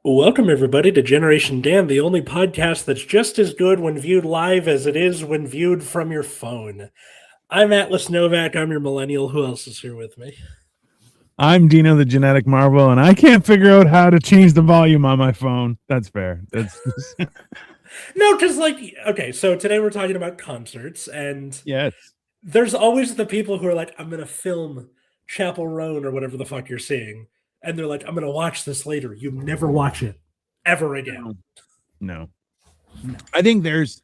Welcome, everybody, to Generation Dan, the only podcast that's just as good when viewed live as it is when viewed from your phone. I'm Atlas Novak. I'm your millennial. Who else is here with me? I'm Dino, the genetic marvel, and I can't figure out how to change the volume on my phone. That's fair. That's No, because, okay, so today we're talking about concerts, and yes. there's always the people who are like, I'm going to film Chapel Roan or whatever the fuck you're seeing. And they're like, I'm going to watch this later. You never watch it ever again. No. I think there's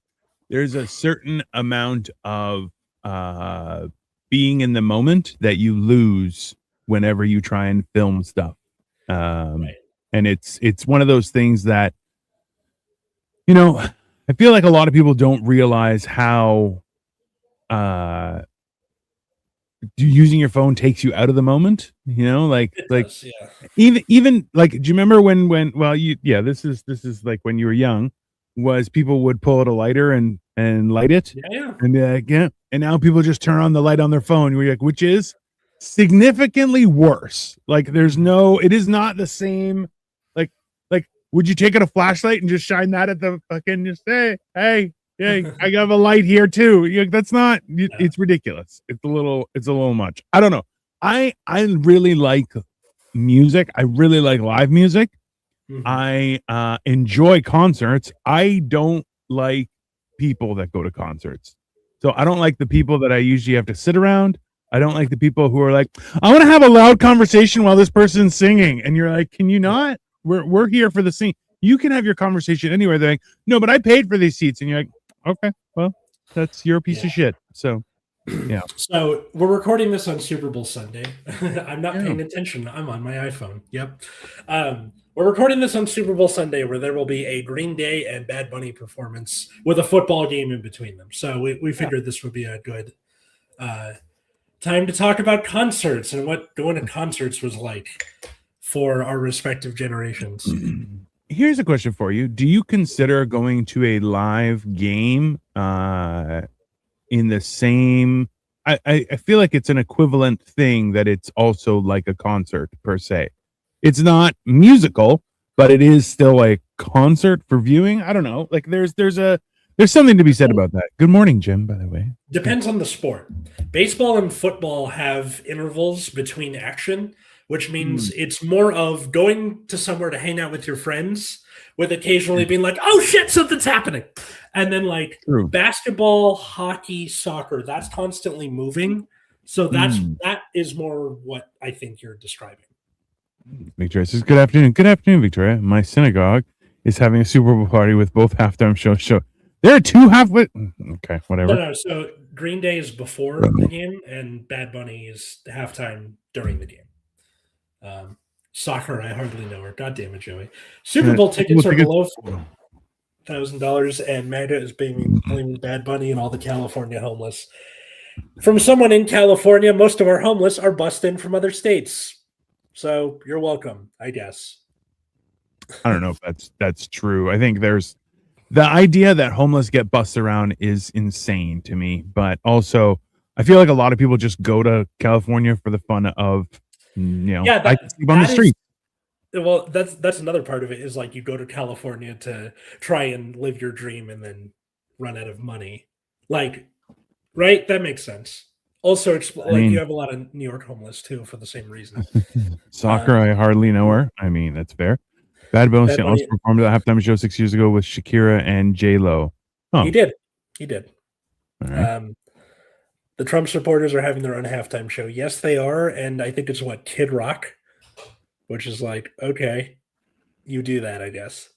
a certain amount of being in the moment that you lose whenever you try and film stuff. Right. And it's one of those things that, I feel like a lot of people don't realize how using your phone takes you out of the moment, It like does, yeah. even like, do you remember when this is like when you were young, was people would pull out a lighter and light it, Yeah. and now people just turn on the light on their phone. You're like, which is significantly worse. Like, it is not the same. Like, would you take out a flashlight and just shine that at the fucking, just say, hey, I have a light here too. That's not. It's ridiculous. It's a little much. I don't know. I really like music. I really like live music. Mhm. I enjoy concerts. I don't like people that go to concerts. So I don't like the people that I usually have to sit around. I don't like the people who are like, I want to have a loud conversation while this person's singing. And you're like, can you not? We're here for the scene. You can have your conversation anywhere. They're like, no, but I paid for these seats. And you're like, okay, well, that's your piece of shit. So, yeah. So we're recording this on Super Bowl Sunday. I'm not paying attention. I'm on my iPhone. Yep. We're recording this on Super Bowl Sunday, where there will be a Green Day and Bad Bunny performance with a football game in between them. So we figured this would be a good time to talk about concerts and what going to concerts was like for our respective generations. Here's a question for you. Do you consider going to a live game in the same... I feel like it's an equivalent thing, that it's also like a concert per se. It's not musical, but it is still a concert for viewing. I don't know. Like, there's something to be said about that. Good morning, Jim, by the way. Depends on the sport. Baseball and football have intervals between action, which means it's more of going to somewhere to hang out with your friends, with occasionally being like, oh shit, something's happening. And then like basketball, hockey, soccer, that's constantly moving. So that is more what I think you're describing. Victoria says, good afternoon. Good afternoon, Victoria. My synagogue is having a Super Bowl party with both halftime shows. There are two halfway. Okay, whatever. No. So Green Day is before the game, and Bad Bunny is halftime during the game. Soccer, I hardly know her. God damn it, Joey. Super Bowl tickets are below $4,000, and MAGA is blaming Bad Bunny and all the California homeless. From someone in California, most of our homeless are bussed in from other states. So you're welcome, I guess. I don't know if that's true. I think there's the idea that homeless get bussed around is insane to me, but also I feel like a lot of people just go to California for the fun of, I can sleep on the street. Well, that's another part of it, is like you go to California to try and live your dream and then run out of money. Like, right? That makes sense. Also, you have a lot of New York homeless too for the same reason. Soccer, I hardly know her. I mean, that's fair. Bad Bunny also performed at the halftime show 6 years ago with Shakira and J-Lo. He did. All right. The Trump supporters are having their own halftime show. Yes, they are, and I think it's Kid Rock, which is like, okay, you do that, I guess.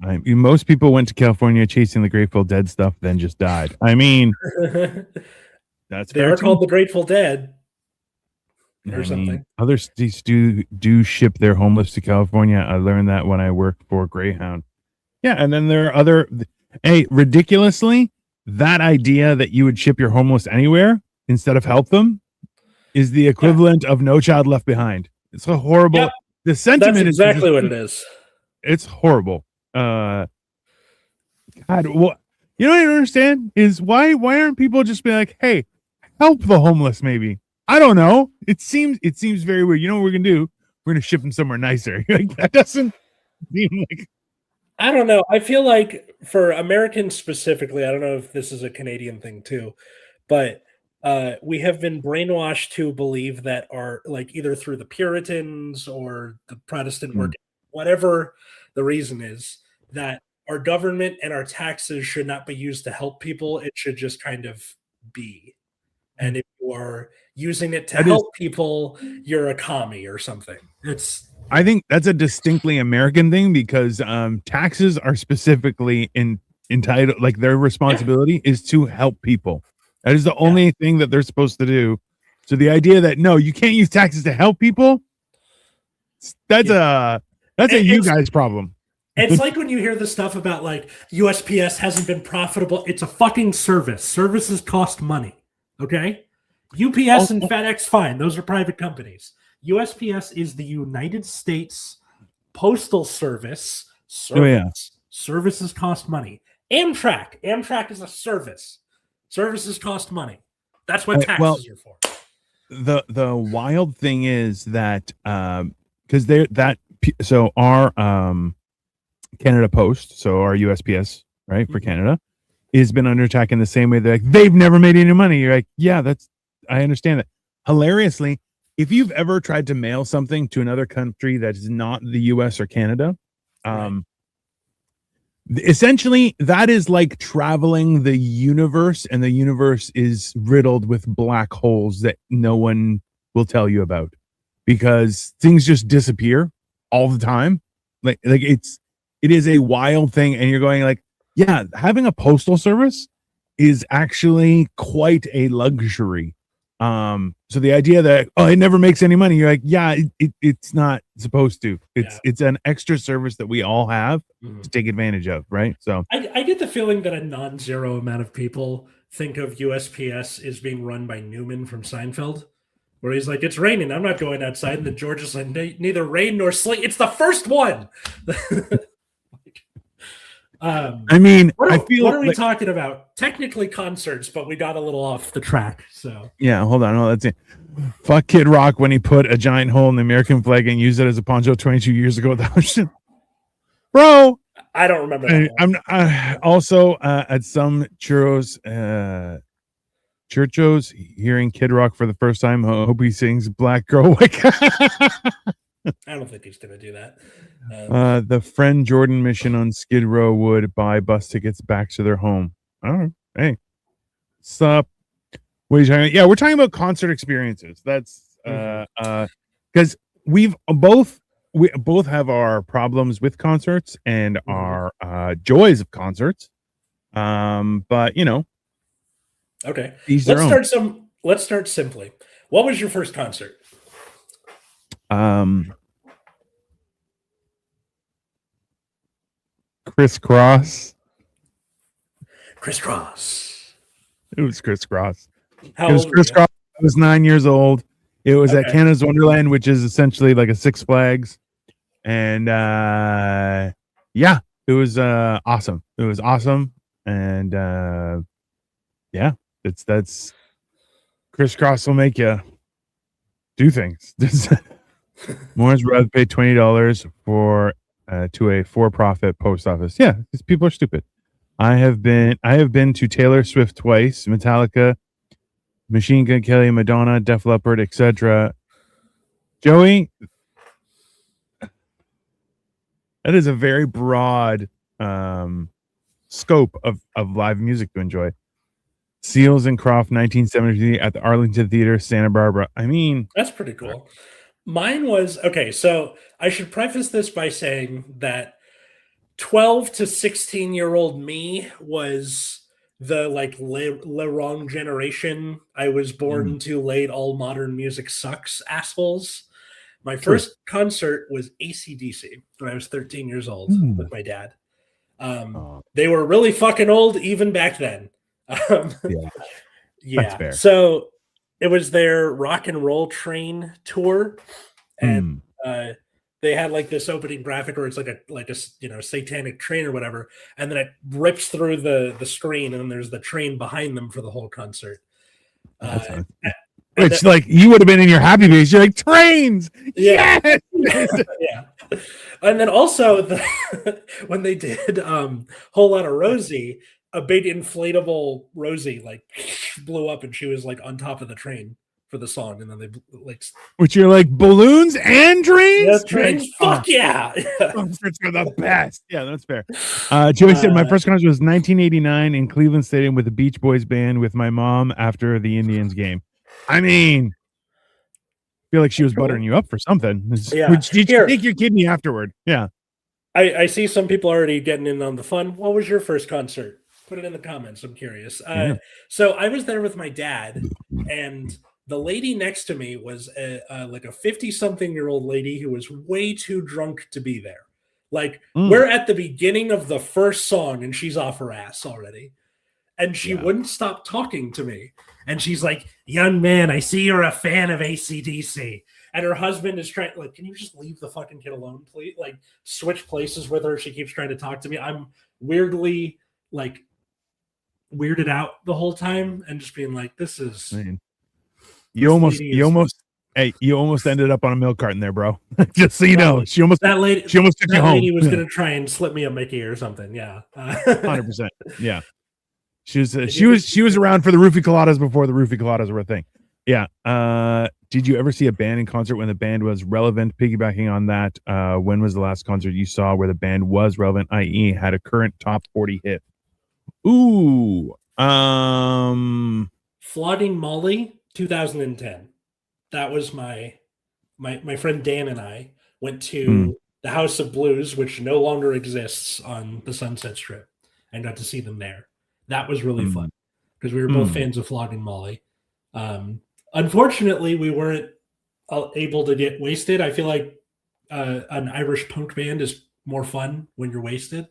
Most people went to California chasing the Grateful Dead stuff, then just died. I mean, they are called the Grateful Dead or something. Other states do ship their homeless to California. I learned that when I worked for Greyhound. Yeah, and then there are other... Hey, ridiculously, that idea that you would ship your homeless anywhere instead of help them is the equivalent of No Child Left Behind. It's a horrible... Yep. The sentiment is exactly what it is. It's horrible. God, what I don't understand is why aren't people just being like, hey, help the homeless? Maybe, I don't know. It seems very weird. You know what we're gonna do? We're gonna ship them somewhere nicer. Like, that doesn't I don't know. I feel like for Americans specifically, I don't know if this is a Canadian thing too, but we have been brainwashed to believe that our like either through the Puritans or the Protestant work, whatever the reason is, that our government and our taxes should not be used to help people. It should just kind of be. And if you are using it to help people, you're a commie or something. I think that's a distinctly American thing because taxes are specifically entitled, like their responsibility is to help people. That is the only thing that they're supposed to do. So the idea that no, you can't use taxes to help people, that's a you guys problem. It's like when you hear the stuff about like USPS hasn't been profitable. It's a fucking service. Services cost money. Okay? UPS and FedEx, fine. Those are private companies. USPS is the United States Postal Service. Services cost money. Amtrak is a service. Services cost money. That's what taxes are for. The wild thing is that because our Canada Post, so our USPS, right, for Canada, has been under attack in the same way. They're like, they've never made any money. You're like, yeah, I understand that. Hilariously, if you've ever tried to mail something to another country that is not the US or Canada, essentially that is like traveling the universe, and the universe is riddled with black holes that no one will tell you about because things just disappear all the time. Like it is a wild thing, and you're going like, yeah, having a postal service is actually quite a luxury. So the idea that it never makes any money, you're like, yeah, it's not supposed to. It's an extra service that we all have to take advantage of, right? So I get the feeling that a non-zero amount of people think of USPS as being run by Newman from Seinfeld, where he's like, it's raining, I'm not going outside, and then George is like, neither rain nor sleet. It's the first one. I mean, what are we talking about? Technically concerts, but we got a little off the track. So yeah, hold on. That's it. Fuck Kid Rock when he put a giant hole in the American flag and used it as a poncho 22 years ago. Bro, I don't remember that. I'm also at some churros, hearing Kid Rock for the first time. Hope he sings "Black Girl." I don't think he's gonna do that. The friend Jordan mission on Skid Row would buy bus tickets back to their home. I don't know. Hey, sup? What are you talking about? Yeah, we're talking about concert experiences. That's because we both have our problems with concerts and our joys of concerts. But you know, okay. Let's start simply. What was your first concert? Criss Cross. It was Criss Cross. How old Criss Cross. I was 9 years old. It was at Canada's Wonderland, which is essentially like a Six Flags. And it was awesome. It was awesome. And that's Criss Cross will make you do things. Morris rather pay $20 for to a for-profit post office. Yeah, because people are stupid. I have been to Taylor Swift twice, Metallica, Machine Gun Kelly, Madonna, Def Leppard, etc. Joey, that is a very broad scope of live music to enjoy. Seals and Croft, 1973 at the Arlington Theater, Santa Barbara. I mean, that's pretty cool. Mine was okay. So I should preface this by saying that 12 to 16-year-old me was the like le wrong generation. I was born too late. All modern music sucks, assholes. My first concert was AC/DC when I was 13 years old with my dad. They were really fucking old even back then. Yeah. Fair. So it was their Rock and Roll Train tour, and they had like this opening graphic where it's like a satanic train or whatever, and then it rips through the screen, and then there's the train behind them for the whole concert. Which like you would have been in your happy face. You're like trains, yeah. Yeah. And then also when they did Whole Lotta Rosie, a big inflatable Rosie like blew up and she was like on top of the train for the song, and then they like Which you're like balloons and trains? trains. Fuck yeah. Concerts are the best. Yeah, that's fair. Joey said my first concert was 1989 in Cleveland Stadium with the Beach Boys band with my mom after the Indians game. I mean, I feel like she was buttering you up for something. Yeah. Did you take your kidney afterward? Yeah. I see some people already getting in on the fun. What was your first concert? Put it in the comments. I'm curious. So I was there with my dad, and the lady next to me was like a 50-something-year-old lady who was way too drunk to be there. Like we're at the beginning of the first song, and she's off her ass already. And she wouldn't stop talking to me. And she's like, young man, I see you're a fan of AC/DC. And her husband is trying, like, can you just leave the fucking kid alone, please? Like, switch places with her. She keeps trying to talk to me. I'm weirdly, like, weirded out the whole time and just being like, this is. Man. You almost ended up on a milk carton there, bro. Just so you know, she almost took you home. That lady was going to try and slip me a Mickey or something. Yeah. 100%. Yeah. She was around for the Roofie Coladas before the Roofie Coladas were a thing. Yeah. Did you ever see a band in concert when the band was relevant? Piggybacking on that, when was the last concert you saw where the band was relevant, i.e., had a current top 40 hit? Ooh. Flogging Molly, 2010. That was my friend Dan and I went to the House of Blues, which no longer exists on the Sunset Strip, and got to see them there. That was really fun because we were both fans of Flogging Molly. Unfortunately, we weren't able to get wasted. I feel like an Irish punk band is more fun when you're wasted,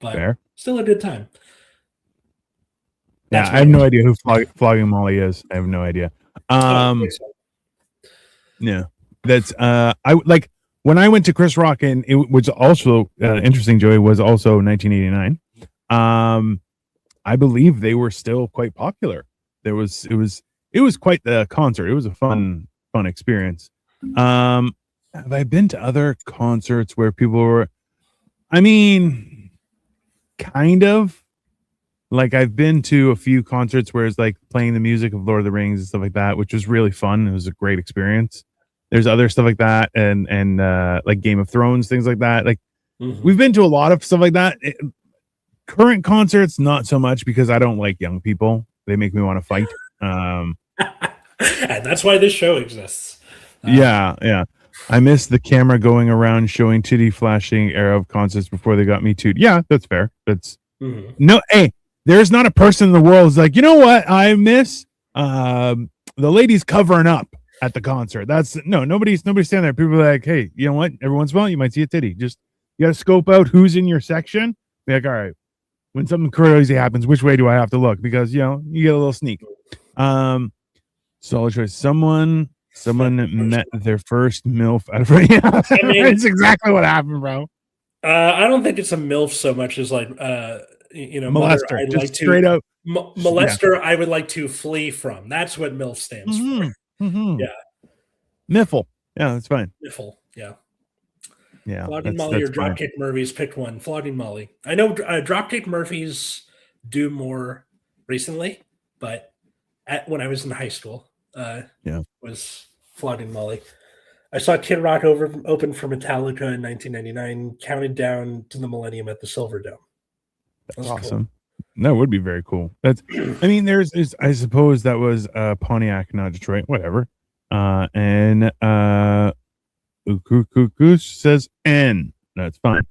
but still a good time. Yeah, I have no idea who Flogging Molly is. I have no idea. Yeah, that's I like when I went to Chris Rock, and it was also interesting. Joey was also 1989. I believe they were still quite popular. It was quite the concert. It was a fun experience. Have I been to other concerts where people were? I mean, kind of. Like I've been to a few concerts where it's like playing the music of Lord of the Rings and stuff like that, which was really fun. It was a great experience. There's other stuff like that, and like Game of Thrones, things like that. Like we've been to a lot of stuff like that. Current concerts, not so much because I don't like young people. They make me want to fight. And that's why this show exists. Yeah. I miss the camera going around showing titty flashing era of concerts before they got me too. Yeah, that's fair. That's no. Hey, there's not a person in the world who's like, you know what? I miss the ladies covering up at the concert. That's nobody's standing there. People are like, hey, you know what? Every once in a while, you might see a titty. Just you got to scope out who's in your section. Be like, all right, when something crazy happens, which way do I have to look? Because you get a little sneak. Solid choice. Someone met their first MILF out of it's exactly what happened, bro. I don't think it's a MILF so much as like molester. I'd just like to straight up molester. I would like to flee from. That's what MILF stands for. Yeah, Miffle. Yeah, that's fine. Miffle. Yeah. Yeah. Flogging Molly or Dropkick Murphys. Pick one. Flogging Molly. I know Dropkick Murphys do more recently, but when I was in high school, was Flogging Molly. I saw Kid Rock open for Metallica in 1999, counted down to the Millennium at the Silver Dome. That's awesome. Cool. That would be very cool. That's, I mean, I suppose that was Pontiac, not Detroit, whatever. And Goose says N. That's fine.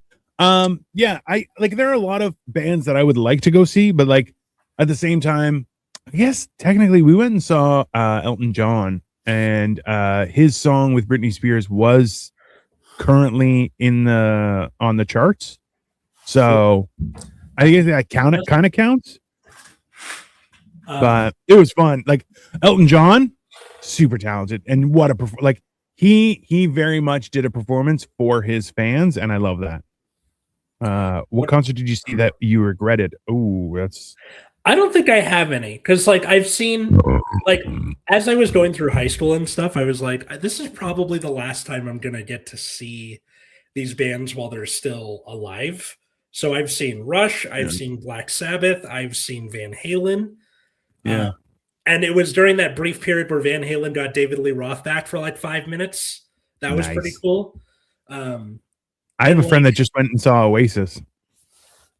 Yeah, I like there are a lot of bands that I would like to go see, but like at the same time, I guess technically we went and saw Elton John, and his song with Britney Spears was currently on the charts. So I guess that kind of counts. But it was fun. Like Elton John, super talented, and what a like he very much did a performance for his fans, and I love that. What concert did you see that you regretted? Oh, that's. I don't think I have any, because like I've seen, like as I was going through high school and stuff, I was like, this is probably the last time I'm gonna get to see these bands while they're still alive. So I've seen Rush, I've seen Black Sabbath, I've seen Van Halen. Yeah. And it was during that brief period where Van Halen got David Lee Roth back for like 5 minutes. That was pretty cool. I have a friend that just went and saw Oasis.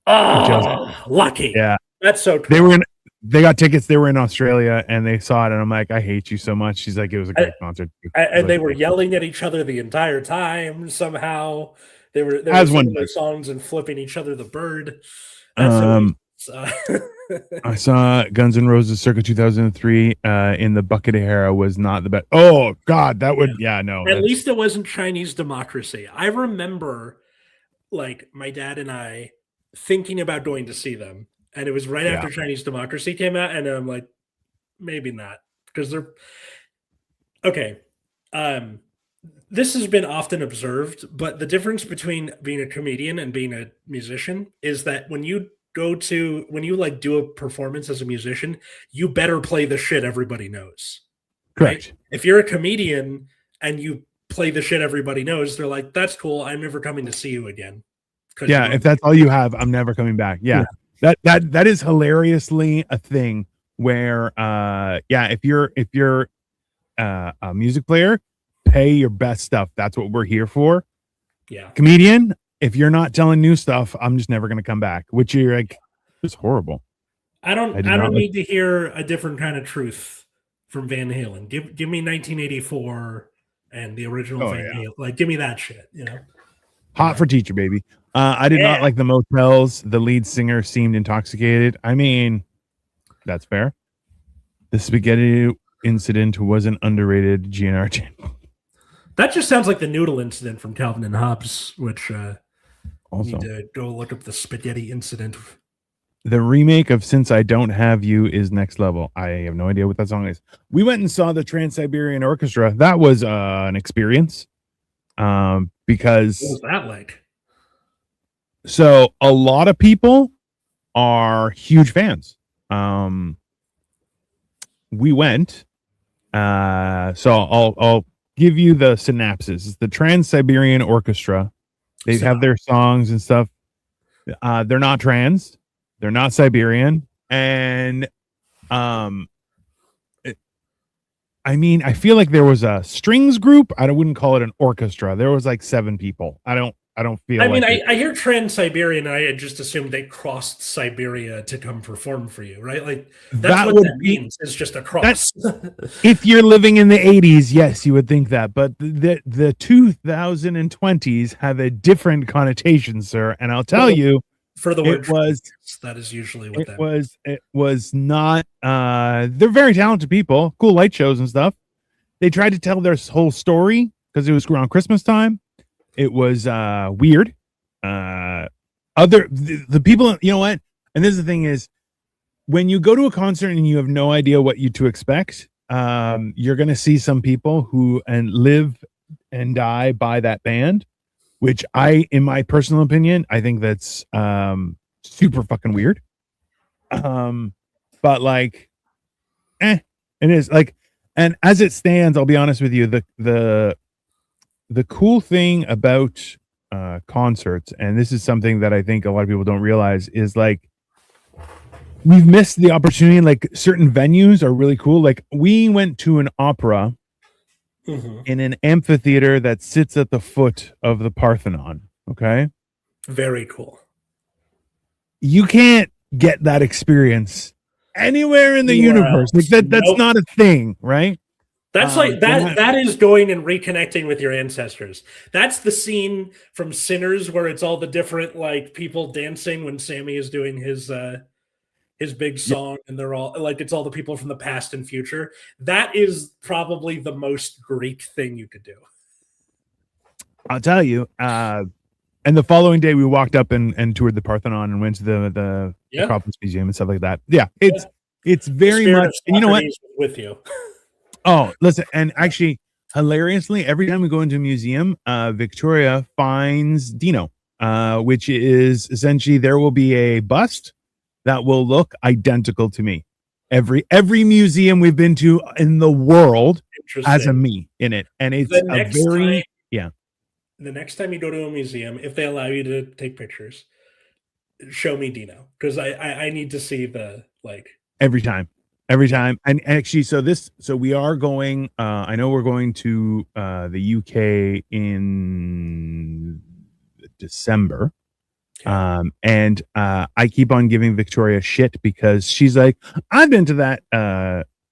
Lucky. Yeah. That's so cool. They got tickets. They were in Australia and they saw it. And I'm like, I hate you so much. She's like, it was a great concert. And they were yelling at each other the entire time. Somehow they were singing their songs and flipping each other the bird. I saw Guns N' Roses circa 2003 in the Bucket era was not the best. Oh God, that would no. At least it wasn't Chinese Democracy. I remember like my dad and I thinking about going to see them. And it was right after Chinese Democracy came out, and I'm like, maybe not, because they're okay. This has been often observed, but the difference between being a comedian and being a musician is that when you like do a performance as a musician, you better play the shit everybody knows. Correct. Right? If you're a comedian and you play the shit everybody knows, they're like, that's cool. I'm never coming to see you again. Yeah, if that's all you have, I'm never coming back. Yeah. That is hilariously a thing where if you're a music player, pay your best stuff. That's what we're here for. Yeah. Comedian, if you're not telling new stuff, I'm just never gonna come back. Which you're like, it's horrible. I don't need to hear a different kind of truth from Van Halen. Give me 1984 and the original Van Halen. Like, give me that shit, you know. Hot for Teacher, baby. I did not like the Motels. The lead singer seemed intoxicated. I mean, that's fair. The spaghetti incident was an underrated GNR. That just sounds like the noodle incident from Calvin and Hobbes, which also need to go look up the spaghetti incident. The remake of Since I Don't Have You is next level. I have no idea what that song is. We went and saw the Trans-Siberian Orchestra. That was an experience. Because what was that like? So a lot of people are huge fans. We went. So I'll give you the synopsis. It's the Trans-Siberian Orchestra. They have their songs and stuff. They're not trans. They're not Siberian. And I mean, I feel like there was a strings group. I wouldn't call it an orchestra. There was like 7 people. I don't feel. I mean, I hear Trans-Siberian, and I had just assumed they crossed Siberia to come perform for you, right? Like that's what that means. It's just a cross. If you're living in the 80s, yes, you would think that, but the 2020s have a different connotation, sir. And I'll tell you, for the word that is usually what that was. It was not. They're very talented people, cool light shows and stuff. They tried to tell their whole story because it was around Christmas time. It was weird. The people, you know what? And this is the thing is, when you go to a concert and you have no idea what you to expect, you're going to see some people who live and die by that band, which in my personal opinion, I think that's super fucking weird. But like, it is like, and as it stands, I'll be honest with you, the cool thing about concerts, and this is something that I think a lot of people don't realize, is like we've missed the opportunity. Like certain venues are really cool. Like we went to an opera in an amphitheater that sits at the foot of the Parthenon. Okay. Very cool. You can't get that experience anywhere in the universe. Like that's not a thing, right? That's like that is going and reconnecting with your ancestors. That's the scene from Sinners where it's all the different like people dancing when Sammy is doing his big song, and they're all like, it's all the people from the past and future. That is probably the most Greek thing you could do. I'll tell you. And the following day we walked up and toured the Parthenon and went to the Acropolis Museum and stuff like that. Yeah, it's very much, and you know what? With you. Oh, listen, and actually, hilariously, every time we go into a museum, Victoria finds Dino, which is essentially there will be a bust that will look identical to me. Every museum we've been to in the world has a me in it, and it's a very the next time you go to a museum, if they allow you to take pictures, show me Dino because I need to see the like every time. And actually, so we are going. I know we're going to the UK in December. Okay. And I keep on giving Victoria shit because she's like, I've been to that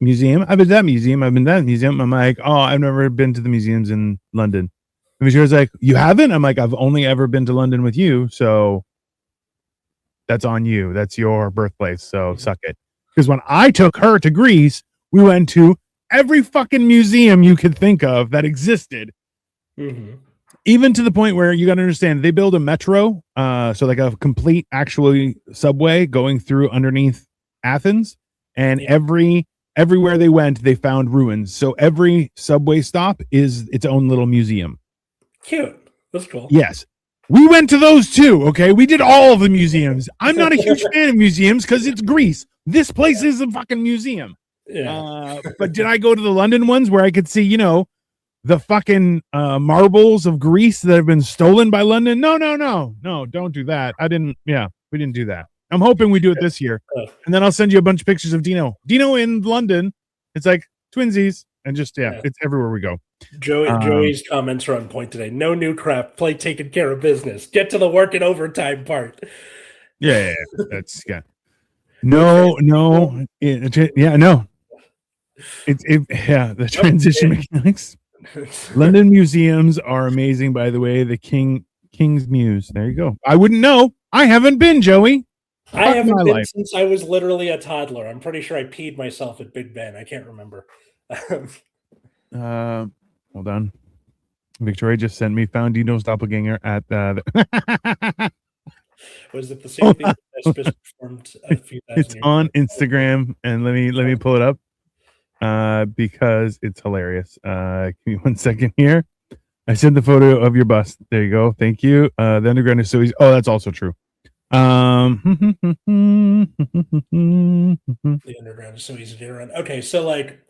museum. I've been to that museum. I've been to that museum. I'm like, oh, I've never been to the museums in London. And Victoria's like, you haven't? I'm like, I've only ever been to London with you. So that's on you. That's your birthplace. So suck it. Because when I took her to Greece, we went to every fucking museum you could think of that existed. Mm-hmm. Even to the point where you got to understand they build a metro, so like a complete actually subway going through underneath Athens, and everywhere they went, they found ruins. So every subway stop is its own little museum. Cute. That's cool. Yes. We went to those too. Okay. We did all of the museums. I'm not a huge fan of museums because it's Greece. This place is a fucking museum. Yeah. But did I go to the London ones where I could see, the fucking marbles of Greece that have been stolen by London? No, don't do that. We didn't do that. I'm hoping we do it this year. And then I'll send you a bunch of pictures of Dino in London. It's like twinsies and just, it's everywhere we go. Joey's comments are on point today. No new crap. Play taking care of business. Get to the work and overtime part. Yeah. That's, No. No. The transition mechanics. London museums are amazing, by the way. The King's Muse. There you go. I wouldn't know. I haven't been, Joey. I haven't been since I was literally a toddler. I'm pretty sure I peed myself at Big Ben. I can't remember. Hold on. Victoria just sent me found Dino's doppelganger at Was it the same thing that performed a few thousand It's on Instagram, and let me pull it up because it's hilarious. Give me 1 second here. I sent the photo of your bust. There you go. Thank you. The underground is so easy. Oh, that's also true. The underground is so easy to get around. Okay, so like,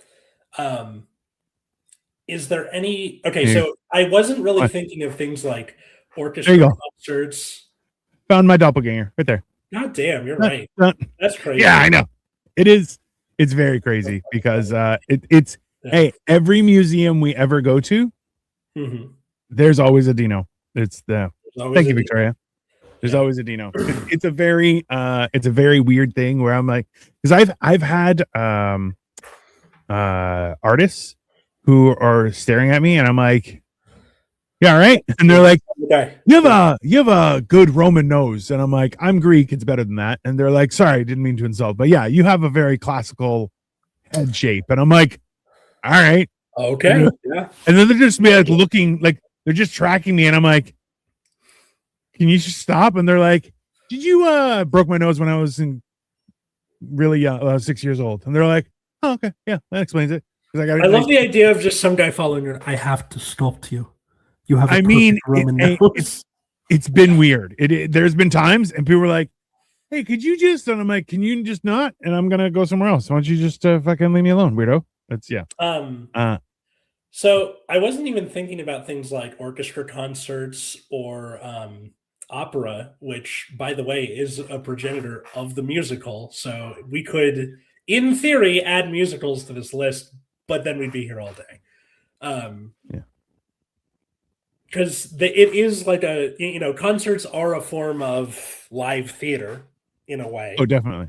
is there any? Okay, so I wasn't really thinking of things like orchestra concerts. Found my doppelganger right there. God damn, you're right. That's crazy. Yeah, I know. It is. It's very crazy because it's hey, every museum we ever go to, there's always a Dino. Thank you, Victoria. There's always a Dino. It's a very weird thing where I'm like, because I've had artists who are staring at me and I'm like, yeah, right. And they're like, you have a good Roman nose. And I'm like, I'm Greek. It's better than that. And they're like, sorry, I didn't mean to insult, but yeah, you have a very classical head shape. And I'm like, all right. Okay. Yeah. And then they're just like looking like they're just tracking me. And I'm like, can you just stop? And they're like, did you broke my nose when I was really young, 6 years old? And they're like, oh, okay. Yeah, that explains it. I love the idea of just some guy following you. I have to stop you. You have it's been weird. There's been times and people were like, hey, could you just, and I'm like, can you just not? And I'm going to go somewhere else. Why don't you just fucking leave me alone, weirdo? That's So I wasn't even thinking about things like orchestra concerts or opera, which by the way is a progenitor of the musical. So we could, in theory, add musicals to this list, but then we'd be here all day. Because it is like concerts are a form of live theater in a way. Oh, definitely.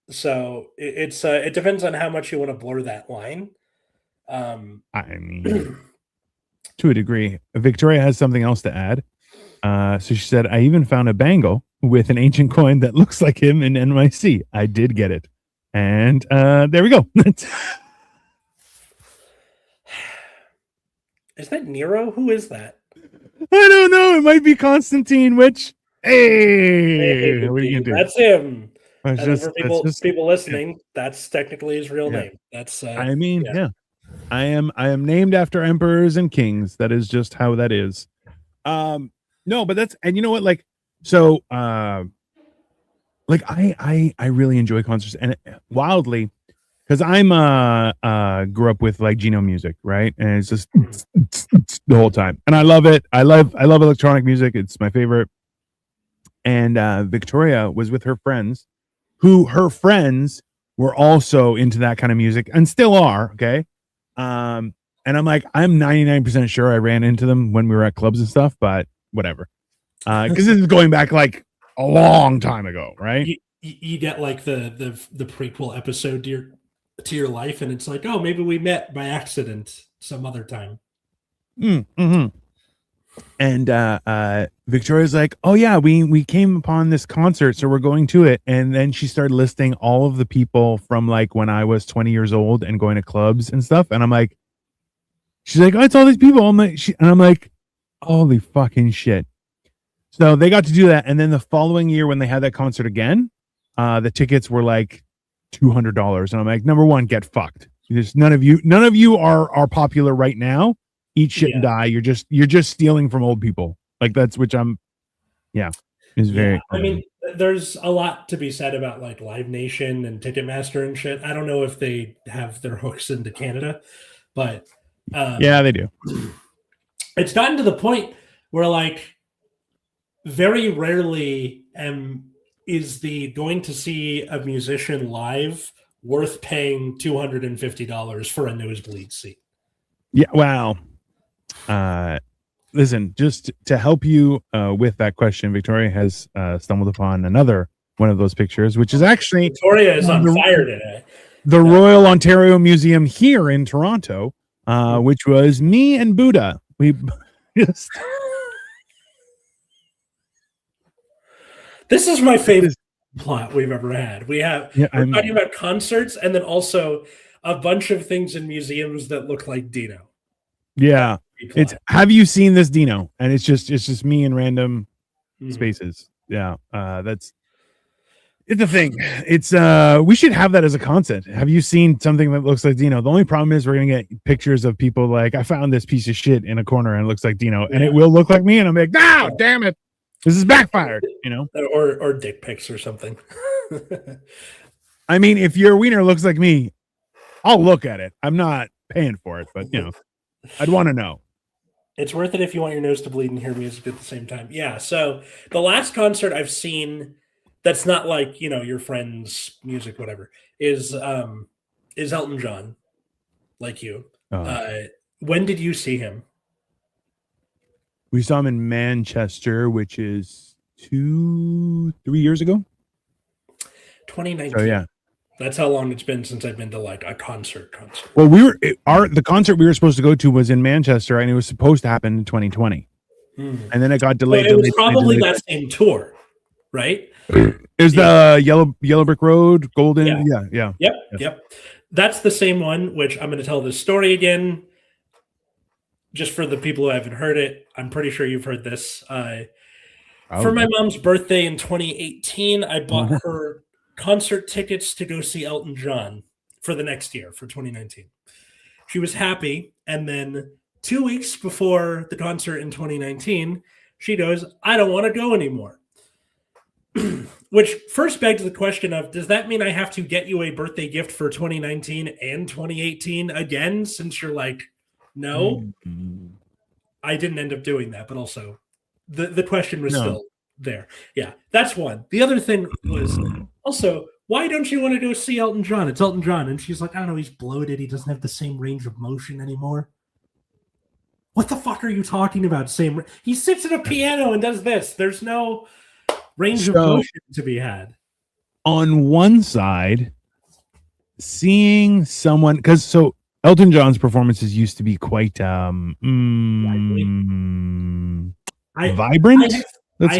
So it depends on how much you want to blur that line. I mean, to a degree. Victoria has something else to add. So she said, I even found a bangle with an ancient coin that looks like him in NYC. I did get it. And there we go. Is that Nero? Who is that? I don't know. It might be Constantine, which, hey what are you gonna do? That's him. For people listening, that's technically his real name. That's I mean, I am named after emperors and kings. That is just how that is. No, but that's, and you know what, like, so like I really enjoy concerts, and wildly because I'm grew up with like Geno music, right? And it's just the whole time, and I love it. I love electronic music. It's my favorite. And Victoria was with her friends, who her friends were also into that kind of music and still are. Okay. And I'm like, I'm 99% sure I ran into them when we were at clubs and stuff, but whatever. Because this is going back like a long time ago, right? You get like the prequel episode to your life, and it's like, oh, maybe we met by accident some other time. Mm-hmm. And Victoria's like, oh yeah, we came upon this concert, so we're going to it. And then she started listing all of the people from like when I was 20 years old and going to clubs and stuff. And I'm like, she's like, oh, it's all these people. And I'm like, holy fucking shit. So they got to do that. And then the following year when they had that concert again, the tickets were like $200. And I'm like, number one, get fucked. There's none of you are popular right now. Eat shit and die. You're just stealing from old people. Like that's is very. I mean, there's a lot to be said about like Live Nation and Ticketmaster and shit. I don't know if they have their hooks into Canada, but yeah, they do. It's gotten to the point where like very rarely is the going to see a musician live worth paying $250 for a nosebleed seat. Yeah, wow. Listen, just to help you with that question, Victoria has stumbled upon another one of those pictures, which is actually Victoria is on fire today. The Royal Ontario Museum here in Toronto, which was me and Buddha. We just this is my favorite plot we've ever had. We're talking about concerts and then also a bunch of things in museums that look like Dino. Yeah. Have you seen this Dino? And it's just me in random spaces. Yeah. It's a thing. It's we should have that as a concept. Have you seen something that looks like Dino? The only problem is we're gonna get pictures of people like, I found this piece of shit in a corner and it looks like Dino, and it will look like me, and I'm like, no, damn it. This is backfired, or dick pics or something. I mean, if your wiener looks like me, I'll look at it. I'm not paying for it, but I'd want to know. It's worth it if you want your nose to bleed and hear music at the same time. Yeah. So the last concert I've seen that's not like, your friend's music, whatever, is Elton John, like you. When did you see him? We saw him in Manchester, which is 2-3 years ago. 2019. So yeah. That's how long it's been since I've been to like a concert. Well, the concert we were supposed to go to was in Manchester, and it was supposed to happen in 2020, and then it got delayed. It was probably that same tour, right? It was the Yellow Brick Road, Golden. Yeah. Yep. That's the same one. Which I'm going to tell this story again, just for the people who haven't heard it. I'm pretty sure you've heard this. For my mom's birthday in 2018, I bought her concert tickets to go see Elton John for the next year, for 2019. She was happy, and then 2 weeks before the concert in 2019, she goes, I don't want to go anymore. Which first begs the question of, does that mean I have to get you a birthday gift for 2019 and 2018 again, since you're like, no? I didn't end up doing that, but also the question was still there. Yeah, that's one. The other thing was also, why don't you want to go see Elton John? It's Elton John. And she's like, I don't know, he's bloated. He doesn't have the same range of motion anymore. What the fuck are you talking about? He sits at a piano and does this. There's no range of motion to be had. On one side, seeing someone, because Elton John's performances used to be quite vibrant. I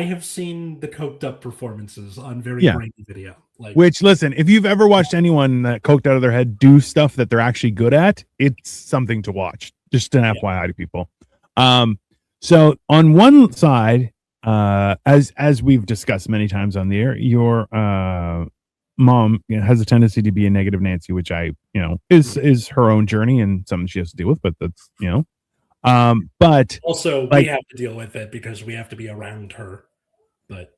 have seen the coked up performances on very grainy video. Which, listen, if you've ever watched anyone that coked out of their head do stuff that they're actually good at, it's something to watch. Just an FYI to people. So on one side, as we've discussed many times on the air, your mom has a tendency to be a negative Nancy, which is her own journey and something she has to deal with. But that's but also we have to deal with it because we have to be around her. But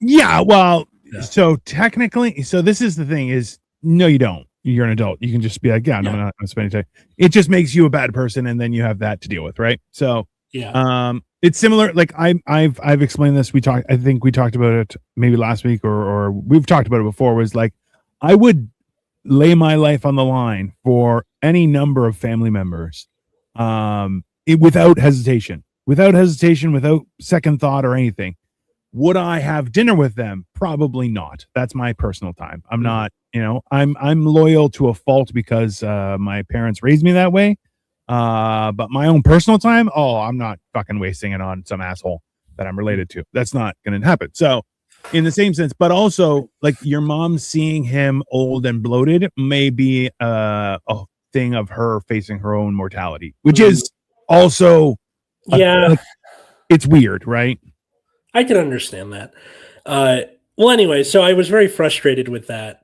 so technically, this is the thing: is no, you don't. you're an adult. You can just be like, yeah, no, Yeah. I'm not gonna spend any time. It just makes you a bad person, and then you have that to deal with, right? So Yeah. it's similar. Like I've explained this. I think we talked about it maybe last week, or we've talked about it before. Was like, I would lay my life on the line for any number of family members, without hesitation, without second thought or anything. Would I have dinner with them? Probably not. That's my personal time. I'm not, I'm loyal to a fault because my parents raised me that way. But my own personal time, I'm not fucking wasting it on some asshole that I'm related to. That's not going to happen. So, in the same sense, but also like your mom seeing him old and bloated may be a thing of her facing her own mortality, which is also, Yeah. It's weird, right? I can understand that. Well, anyway, so I was very frustrated with that.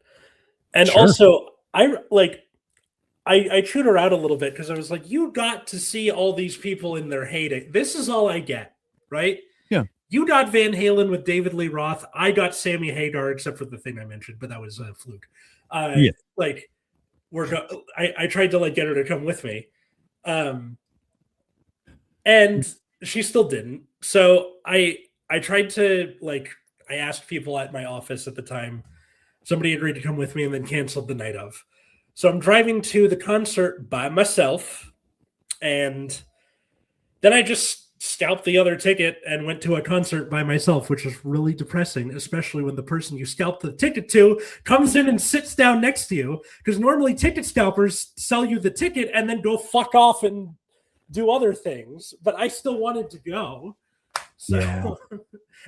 And Sure. also, I chewed her out a little bit because I was like, you got to see all these people in their heyday. This is all I get, right? Yeah. You got Van Halen with David Lee Roth. I got Sammy Hagar, except for the thing I mentioned, but that was a fluke. Yeah. Like, I tried to like get her to come with me, and she still didn't. So I tried to I asked people at my office at the time. Somebody agreed to come with me and then canceled the night of. So I'm driving to the concert by myself, and then I just scalped the other ticket and went to a concert by myself, which is really depressing, especially when the person you scalped the ticket to comes in and sits down next to you. Because normally ticket scalpers sell you the ticket and then go fuck off and do other things. But I still wanted to go. So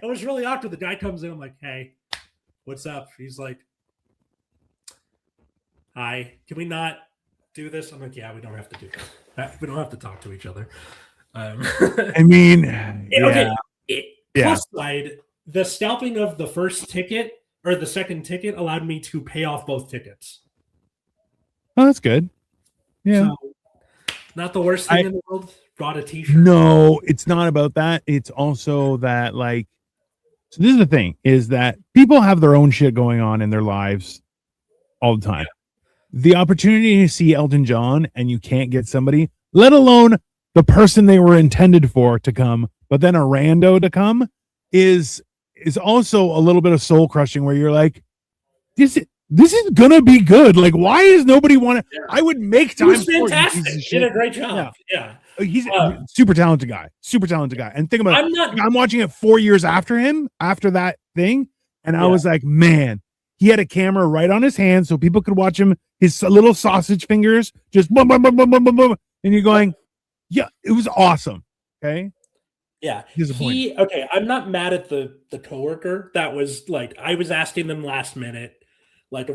it was really awkward. The guy comes in, I'm like, hey, what's up? He's like, hi, can we not do this? I'm like, yeah, we don't have to do that. We don't have to talk to each other. I mean, okay. Plus side, the scalping of the first ticket or the second ticket allowed me to pay off both tickets. Oh, that's good. Yeah. So, not the worst thing in the world. Brought a t-shirt. No, it's not about that. It's also that so this is the thing, is that people have their own shit going on in their lives all the time. Yeah. The opportunity to see Elton John and you can't get somebody, let alone the person they were intended for to come, but then a rando to come is also a little bit of soul crushing where you're like, this is gonna be good. Like, why is nobody want to? Yeah. I would make time. He was fantastic. He did a great job. Yeah. He's a super talented guy. And think about I'm watching it 4 years after that thing. And I was like, man, he had a camera right on his hand so people could watch him, his little sausage fingers, just boom, boom, boom, boom, boom, boom, boom. And you're going, yeah, it was awesome. Okay. Yeah. Okay. I'm not mad at the coworker that was like, I was asking them last minute, like,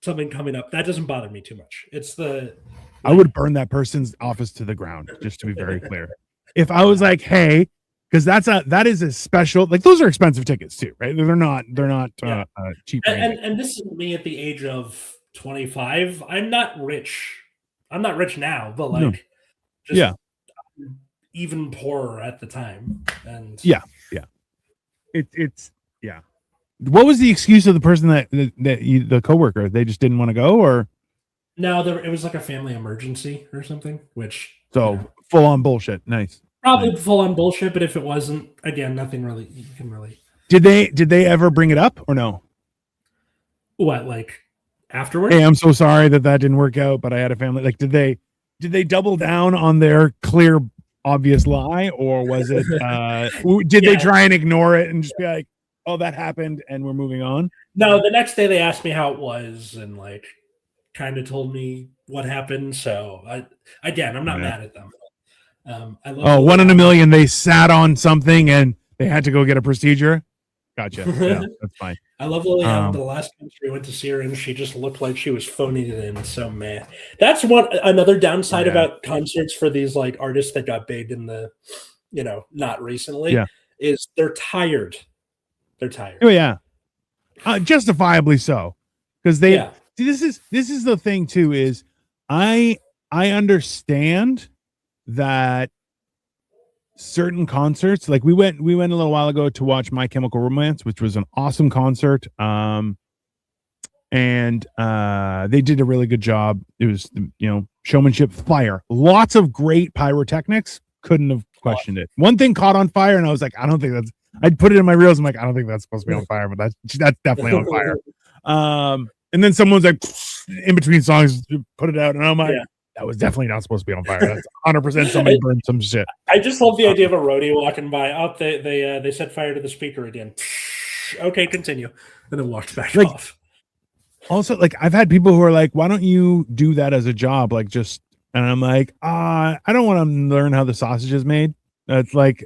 something coming up. That doesn't bother me too much. It's I would burn that person's office to the ground, just to be very clear. If I was like, hey, because that is a special, like, those are expensive tickets too, right? They're not cheap. And this is me at the age of 25. I'm not rich now, but even poorer at the time. And it's What was the excuse of the person the coworker? They just didn't want to go, or? No, it was like a family emergency or something, which full on bullshit. Nice. Probably full on bullshit, but if it wasn't, again, nothing really you can really. Did they ever bring it up or no? What, like afterwards? Hey, I'm so sorry that didn't work out, but I had a family. Like, did they double down on their clear, obvious lie, or was it? Did they try and ignore it and just be like, "Oh, that happened, and we're moving on"? No, the next day they asked me how it was, and kind of told me what happened. So I'm not mad at them. I love one in a million. They sat on something and they had to go get a procedure. Gotcha. Yeah, that's fine. I love Lily Allen. The last country we went to see her, and she just looked like she was phoning it in. So man, that's another downside about concerts for these artists that got big in the, not recently. Is they're tired. They're tired. Oh yeah, justifiably so, because they. Yeah. This is the thing too, is I understand that certain concerts, like we went a little while ago to watch My Chemical Romance, which was an awesome concert. and they did a really good job. It was, showmanship, fire, lots of great pyrotechnics. Couldn't have questioned it. One thing caught on fire, and I was like, I don't think that's. I'd put it in my reels. I'm like, I don't think that's supposed to be on fire, but that's definitely on fire. And then someone's like, in between songs, put it out, and I'm like, that was definitely not supposed to be on fire. That's 100% somebody burned some shit. I just love the idea of a roadie walking by. Oh, they set fire to the speaker again. Okay, continue, and then walked back off. Also, like, I've had people who are like, why don't you do that as a job? Like, just, and I'm like, I don't want to learn how the sausage is made. It's like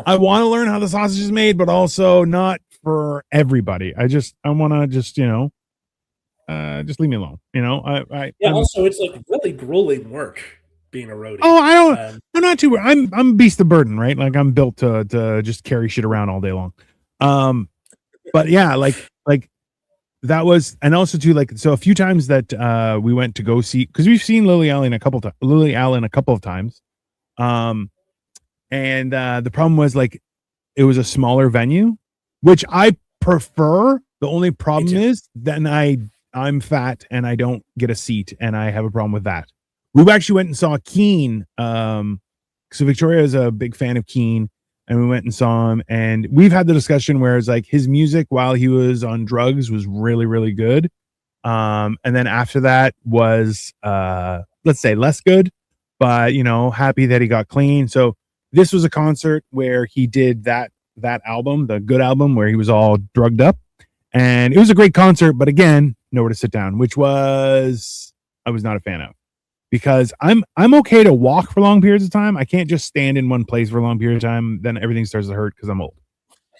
I want to learn how the sausage is made, but also not for everybody. I want to just leave me alone. Also, it's like really grueling work being a roadie. Oh, I'm not too. I'm a beast of burden, right? Like, I'm built to just carry shit around all day long. But yeah, like that was, and also too, like, so a few times that we went to go see, because we've seen Lily Allen a couple of times. And the problem was, like, it was a smaller venue, which I prefer. The only problem is then I'm fat and I don't get a seat, and I have a problem with that. We actually went and saw Keane. So Victoria is a big fan of Keane, and we went and saw him, and we've had the discussion where it's like his music while he was on drugs was really, really good. And then after that was let's say less good, but happy that he got clean. So this was a concert where he did that album, the good album, where he was all drugged up, and it was a great concert. But again, nowhere to sit down, which was I was not a fan of, because I'm okay to walk for long periods of time. I can't just stand in one place for a long period of time. Then everything starts to hurt because I'm old.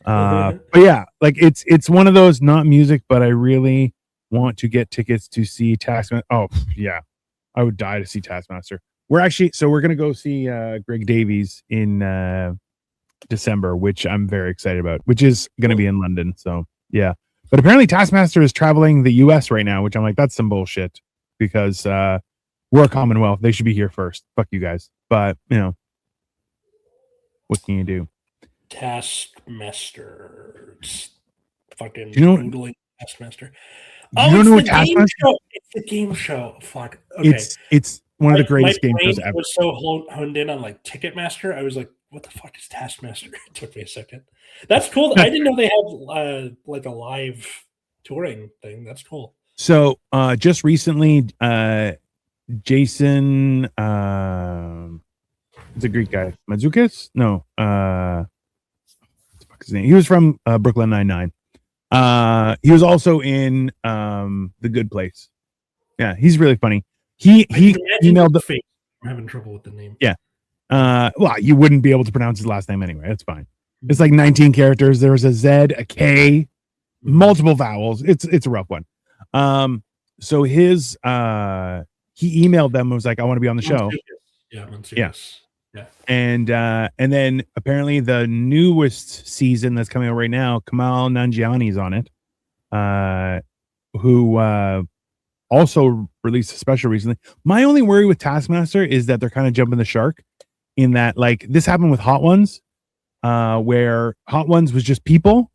But yeah, like it's one of those, not music, but I really want to get tickets to see Taskmaster. Oh yeah, I would die to see Taskmaster. We're going to go see Greg Davies in December, which I'm very excited about, which is going to be in London. So yeah, but apparently Taskmaster is traveling the US right now, which I'm like, that's some bullshit, because we're a Commonwealth. They should be here first. Fuck you guys. But what can you do? Taskmaster. Fucking noodling Taskmaster. You don't know what Taskmaster? It's the game show. Fuck. Okay. It's one of the greatest game shows ever. I was so honed in on like Ticketmaster. I was like, what the fuck is Taskmaster? It took me a second. That's cool. I didn't know they had like a live touring thing. That's cool. So just recently, Jason, it's a Greek guy, Mazukis? No, what the fuck is his name? He was from Brooklyn Nine-Nine. He was also in The Good Place. Yeah, he's really funny. He emailed I'm having trouble with the name. Yeah. Well, you wouldn't be able to pronounce his last name anyway. That's fine. It's like 19 characters. There was a Z, a K, multiple vowels. It's a rough one. So his he emailed them and was like, I want to be on the show. Yeah. And then apparently the newest season that's coming out right now, Kamal Nanjiani's on it. Who also released a special recently. My only worry with Taskmaster is that they're kind of jumping the shark, in that, like, this happened with Hot Ones, where Hot Ones was just people,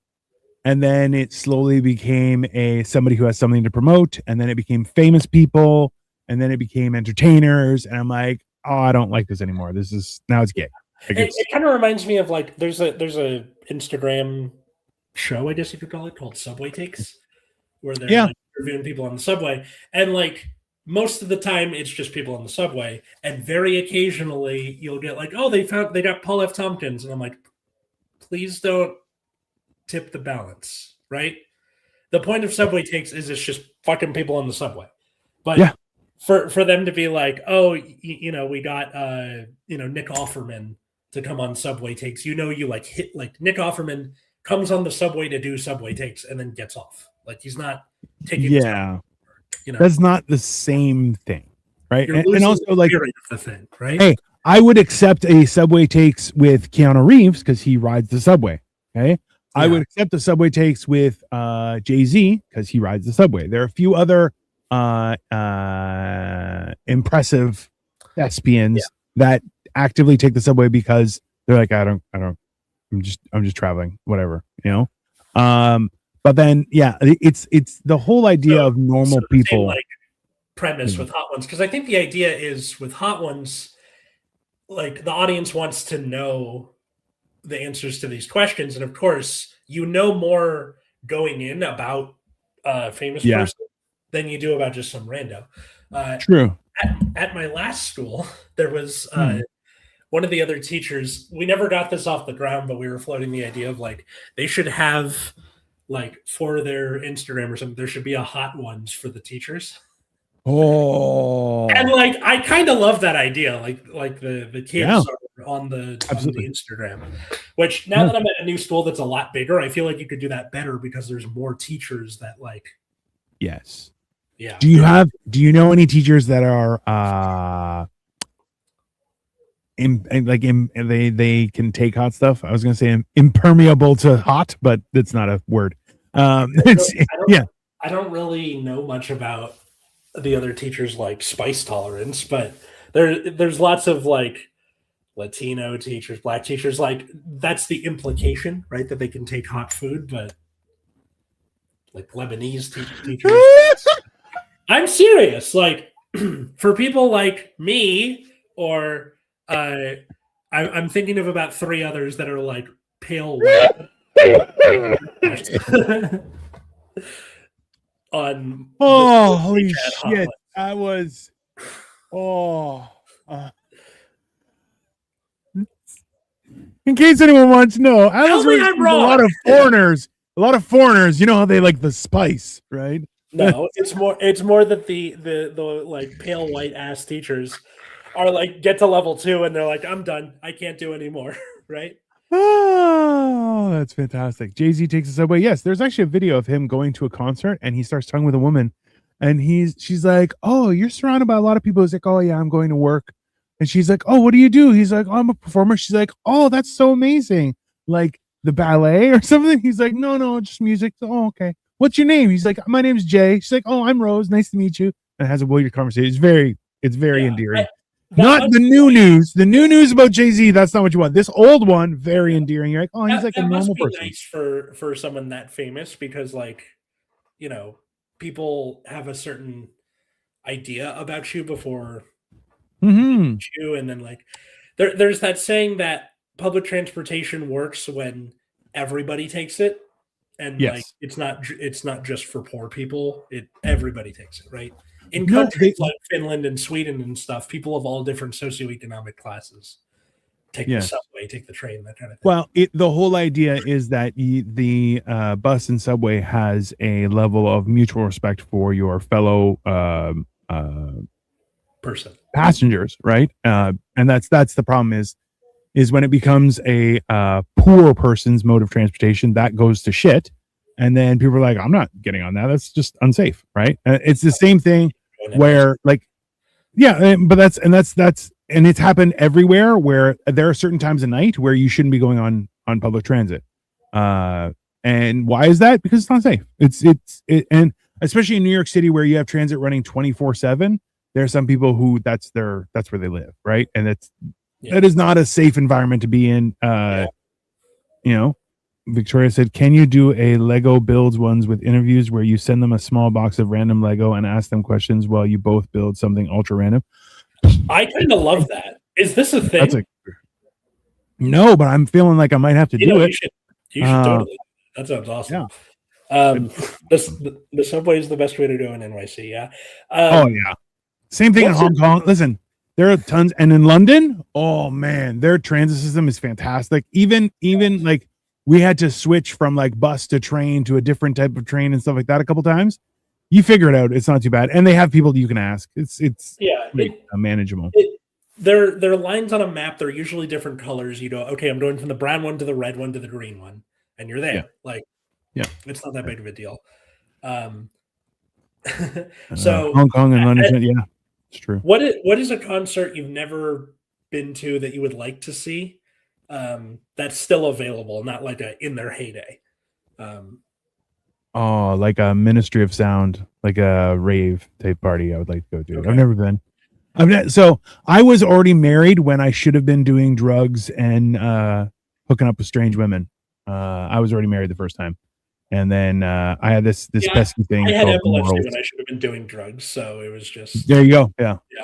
and then it slowly became somebody who has something to promote, and then it became famous people, and then it became entertainers, and I'm like, oh, I don't like this anymore. Now it's gay. Like, it kind of reminds me of, like, there's a Instagram show, I guess you could call it, called Subway Takes, where they're like interviewing people on the subway, and like most of the time it's just people on the subway, and very occasionally you'll get like, oh, they got Paul F. Tompkins, and I'm like, please don't tip the balance, right? The point of Subway Takes is it's just fucking people on the subway, but for them to be like, oh, we got Nick Offerman to come on Subway Takes, you like hit, like, Nick Offerman comes on the subway to do Subway Takes and then gets off. Like, he's not taking. Yeah, that's not the same thing, right? And also, like, the thing, right? Hey, I would accept a Subway Takes with Keanu Reeves because he rides the subway. Okay, yeah. I would accept the Subway Takes with Jay-Z because he rides the subway. There are a few other impressive thespians that actively take the subway because they're like, I'm just traveling, whatever, But But then, yeah, it's the whole idea of normal people. Same, like, premise with Hot Ones, because I think the idea is with Hot Ones, like the audience wants to know the answers to these questions, and of course, you know more going in about a famous person than you do about just some rando. True. At my last school, there was one of the other teachers. We never got this off the ground, but we were floating the idea of like they should have like for their Instagram or something, there should be a Hot Ones for the teachers. Oh, and like I kind of love that idea. Like the kids are on the Instagram. Which now that I'm at a new school that's a lot bigger, I feel like you could do that better because there's more teachers that like. Yes. Yeah. Do you know any teachers that are they can take hot stuff? I was gonna say impermeable to hot, but that's not a word. I don't really know much about the other teachers like spice tolerance, but there's lots of like Latino teachers, Black teachers, like that's the implication, right? That they can take hot food, but like Lebanese teachers. I'm serious. Like for people like me, or I'm thinking of about 3 others that are like pale white. On holy shit! I was in case anyone wants to know, I was with a lot of foreigners. You know how they like the spice, right? No, it's more that the like pale white ass teachers are like get to level 2 and they're like, I'm done, I can't do anymore. Right? Oh, that's fantastic. Jay-Z takes a subway. Yes, there's actually a video of him going to a concert and he starts talking with a woman and she's like, oh, you're surrounded by a lot of people. He's like, oh yeah, I'm going to work. And she's like, oh, what do you do? He's like, oh, I'm a performer. She's like, oh, that's so amazing. Like the ballet or something. He's like, no, just music. Oh, okay. What's your name? He's like, my name's Jay. She's like, oh, I'm Rose. Nice to meet you. And has a weird conversation. It's very endearing. Not the new news. The new news about Jay-Z, that's not what you want. This old one, very endearing. You're like, oh, he's like a normal person. Nice for someone that famous because, like, you know, people have a certain idea about you before you, and then like there's that saying that public transportation works when everybody takes it, and like it's not just for poor people. Everybody takes it, right? In countries like Finland and Sweden and stuff, people of all different socioeconomic classes take the subway, take the train, that kind of thing. Well, the whole idea is that the bus and subway has a level of mutual respect for your fellow passengers, right? And that's the problem is when it becomes a poor person's mode of transportation, that goes to shit. And then people are like, I'm not getting on that. That's just unsafe, right? It's the same thing where like, but it's happened everywhere where there are certain times of night where you shouldn't be going on public transit. And why is that? Because it's not safe. And especially in New York City where you have transit running 24/7, there are some people who that's where they live, right? And that is not a safe environment to be in. You know, Victoria said, can you do a Lego builds ones with interviews where you send them a small box of random Lego and ask them questions while you both build something ultra random? I kind of love that. Is this a thing? No, but I'm feeling like I might have to do it. You should totally. That sounds awesome. Yeah. The subway is the best way to do it in NYC. Yeah. Same thing in Hong Kong. Listen, there are tons, and in London, oh man, their transit system is fantastic. Even like we had to switch from like bus to train to a different type of train and stuff like that a couple times. You figure it out. It's not too bad, and they have people that you can ask. It's manageable. There are lines on a map. They're usually different colors. You know, okay, I'm going from the brown one to the red one to the green one, and you're there. It's not that big of a deal. So Hong Kong and London, it's true. What is a concert you've never been to that you would like to see? That's still available, not like in their heyday. Like a Ministry of Sound, like a rave type party. I would like to go to. Okay. I've never been. So I was already married when I should have been doing drugs and hooking up with strange women. I was already married the first time. And then I had this Yeah, pesky thing I had called epilepsy morals. when I should have been doing drugs, so it was just There you go. Yeah. Yeah.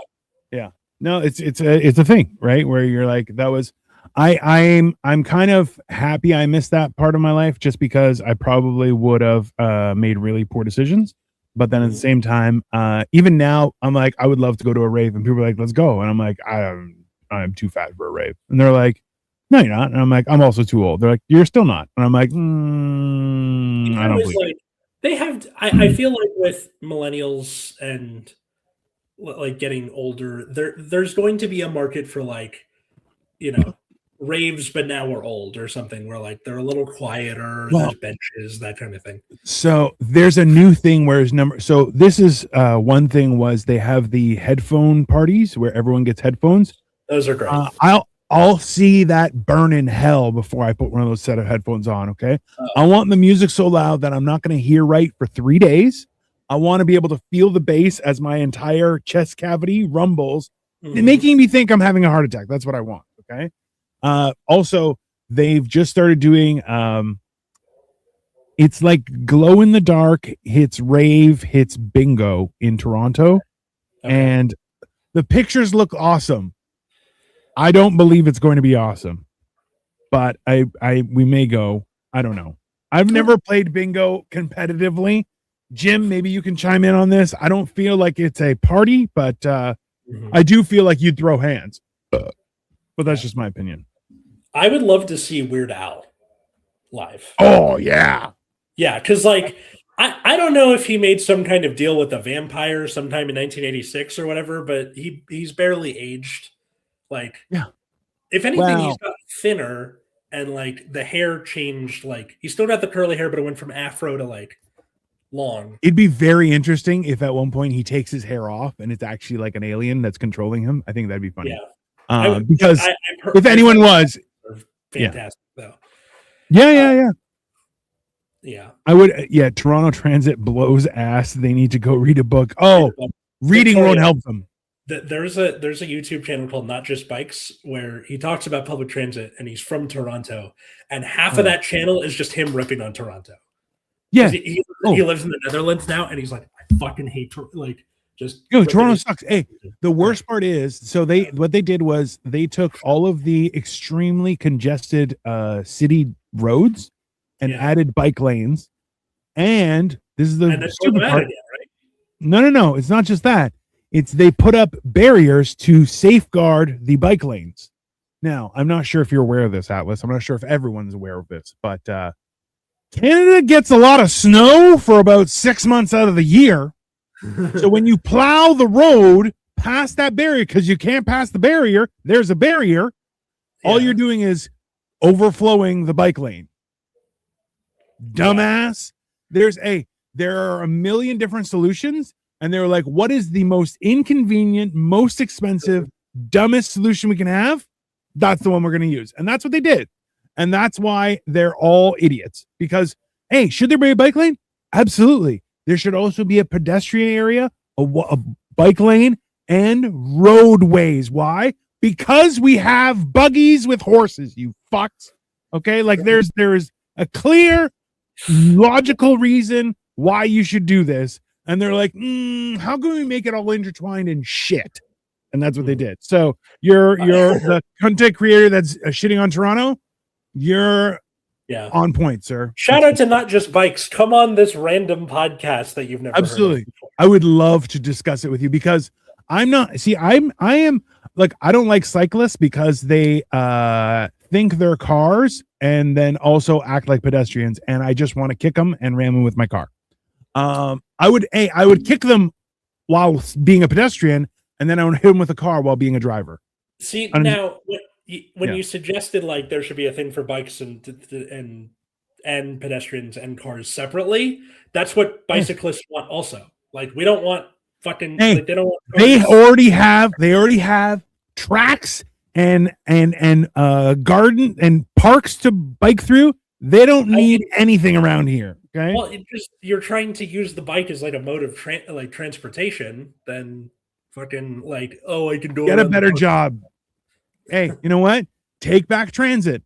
Yeah. No, it's a thing, right? Where you're like, that was I'm kind of happy I missed that part of my life just because I probably would have made really poor decisions. But then at the same time, even now, I'm like, I would love to go to a rave, and people are like, let's go. And I'm like, I'm too fat for a rave. And they're like, no, you're not. And I'm like, I'm also too old. They're like, you're still not. And I'm like, I don't believe like they have I feel like with millennials and like getting older, there's going to be a market for like, you know, raves, but now we're old or something where like they're a little quieter, Well, there's benches, that kind of thing. so there's a new thing where so this is one thing was they have the headphone parties where everyone gets headphones. Those are great. I'll see that burn in hell before I put one of those set of headphones on. Okay. I want the music so loud that I'm not going to hear right for 3 days. I want to be able to feel the bass as my entire chest cavity rumbles, making me think I'm having a heart attack. That's what I want. Okay. Also, they've just started doing it's like glow in the dark hits rave hits bingo in Toronto. Okay. And the pictures look awesome. I don't believe it's going to be awesome, but we may go. I don't know. I've never played bingo competitively. Jim, maybe you can chime in on this. I don't feel like it's a party, but I do feel like you'd throw hands. But that's just my opinion. I would love to see Weird Al live. Oh yeah. Yeah, because like I don't know if he made some kind of deal with a vampire sometime in 1986 or whatever, but he's barely aged. Like, yeah. If anything, he's got thinner and like the hair changed. Like he still got the curly hair, but it went from afro to like long. It'd be very interesting if at one point he takes his hair off and it's actually like an alien that's controlling him. I think that'd be funny. Yeah. Because if anyone was fantastic though. Yeah. I would. Yeah. Toronto Transit blows ass. They need to go read a book. Oh, reading won't help them. There's a YouTube channel called Not Just Bikes where he talks about public transit, and he's from Toronto, and half of that channel is just him ripping on Toronto. Yeah, he lives in the Netherlands now, and he's like, I fucking hate Toronto sucks. Hey, the worst part is, so what they did was they took all of the extremely congested city roads and added bike lanes, and this is the stupid part. Again, right? No, it's not just that. It's they put up barriers to safeguard the bike lanes. Now, I'm not sure if you're aware of this, Atlas. I'm not sure if everyone's aware of this, but Canada gets a lot of snow for about 6 months out of the year. So when you plow the road past that barrier, because you can't pass the barrier, there's a barrier. All you're doing is overflowing the bike lane. Dumbass. There are a million different solutions. And they were like, what is the most inconvenient, most expensive, dumbest solution we can have? That's the one we're going to use. And that's what they did. And that's why they're all idiots. Because, hey, should there be a bike lane? Absolutely. There should also be a pedestrian area, a bike lane, and roadways. Why? Because we have buggies with horses, you fucks. Okay? Like there's a clear, logical reason why you should do this. And they're like, how can we make it all intertwined and shit? And that's what they did. So you're the content creator that's shitting on Toronto. You're on point, sir. Shout out to Not Just Bikes. Come on this random podcast that you've never heard of before. I would love to discuss it with you because I am like, I don't like cyclists because they think they're cars and then also act like pedestrians. And I just want to kick them and ram them with my car. I would kick them while being a pedestrian, and then I would hit them with a car while being a driver. See, now when you suggested like there should be a thing for bikes and pedestrians and cars separately, that's what bicyclists want also. Like we don't want fucking like, they don't want cars. They already have tracks and garden and parks to bike through. They don't need anything around here. Okay. Well, you're trying to use the bike as like a mode of transportation, then fucking like, I can do get a better job. Hey, you know what? Take back transit.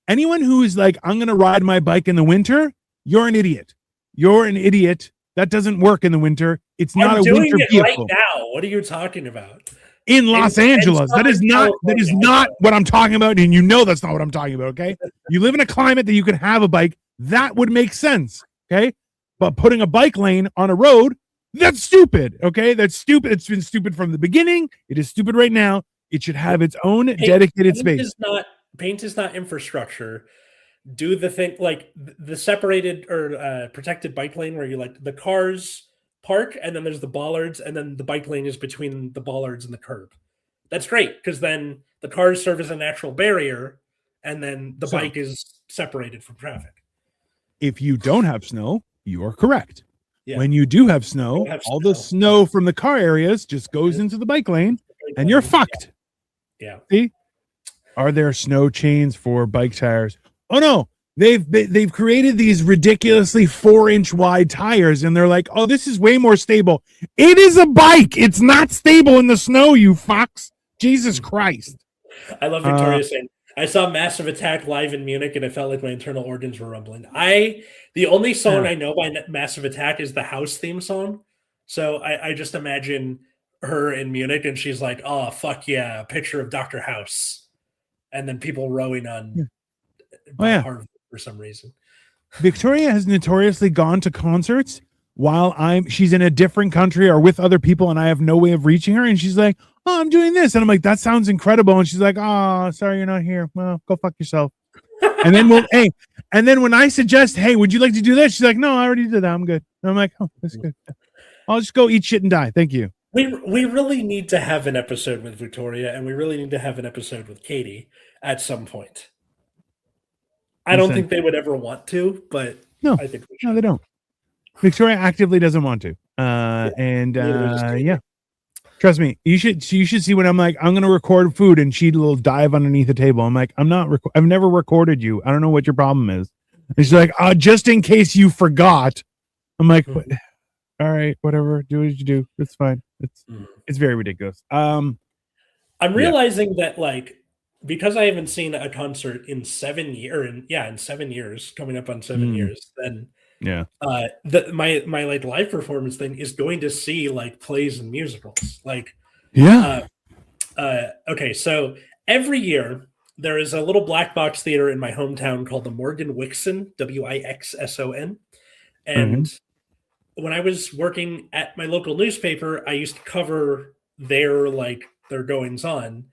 anyone who's like, I'm gonna ride my bike in the winter, you're an idiot. You're an idiot. That doesn't work in the winter. It's not I'm a doing winter it vehicle. right now. What are you talking about? In Los Angeles. That is not what I'm talking about, and you know that's not what I'm talking about. Okay, you live in a climate that you can have a bike. That would make sense. Okay, but putting a bike lane on a road, that's stupid. Okay, that's stupid. It's been stupid from the beginning. It is stupid right now. It should have its own dedicated space. Paint is not infrastructure. Do the thing like the separated or protected bike lane where you like the cars park and then there's the bollards and then the bike lane is between the bollards and the curb. That's great because then the cars serve as a natural barrier and then the bike is separated from traffic. If you don't have snow, you are correct. Yeah. When you do have snow, all the snow from the car areas just goes into the bike lane and you're fucked. Yeah. See? Are there snow chains for bike tires? Oh no. They've created these ridiculously 4-inch wide tires and they're like, oh, this is way more stable. It is a bike. It's not stable in the snow, you fucks. Jesus Christ. I love Victoria saying, I saw Massive Attack live in Munich and I felt like my internal organs were rumbling. The only song I know by Massive Attack is the house theme song. So I just imagine her in Munich and she's like, oh, fuck yeah, a picture of Dr. House. And then people rowing on Harvard for some reason. Victoria has notoriously gone to concerts while she's in a different country or with other people and I have no way of reaching her. And she's like, oh, I'm doing this. And I'm like, that sounds incredible. And she's like, oh, sorry, you're not here. Well, go fuck yourself. And then and then when I suggest, hey, would you like to do this? She's like, no, I already did that. I'm good. And I'm like, oh, that's good. I'll just go eat shit and die. Thank you. We really need to have an episode with Victoria and we really need to have an episode with Katie at some point. I don't think they would ever want to, but no, I think we should. No, they don't. Victoria actively doesn't want to. Yeah. Trust me, you should see when I'm like, I'm going to record food and she'll dive underneath the table. I'm like, I've never recorded you. I don't know what your problem is. And she's like, just in case you forgot. I'm like, all right, whatever. Do what you do. It's fine. It's very ridiculous. I'm realizing that like, because I haven't seen a concert in 7 years, in 7 years, coming up on 7 years, then my like live performance thing is going to see like plays and musicals. Like, okay, so every year there is a little black box theater in my hometown called the Morgan Wixson, Wixson, and when I was working at my local newspaper, I used to cover their goings on.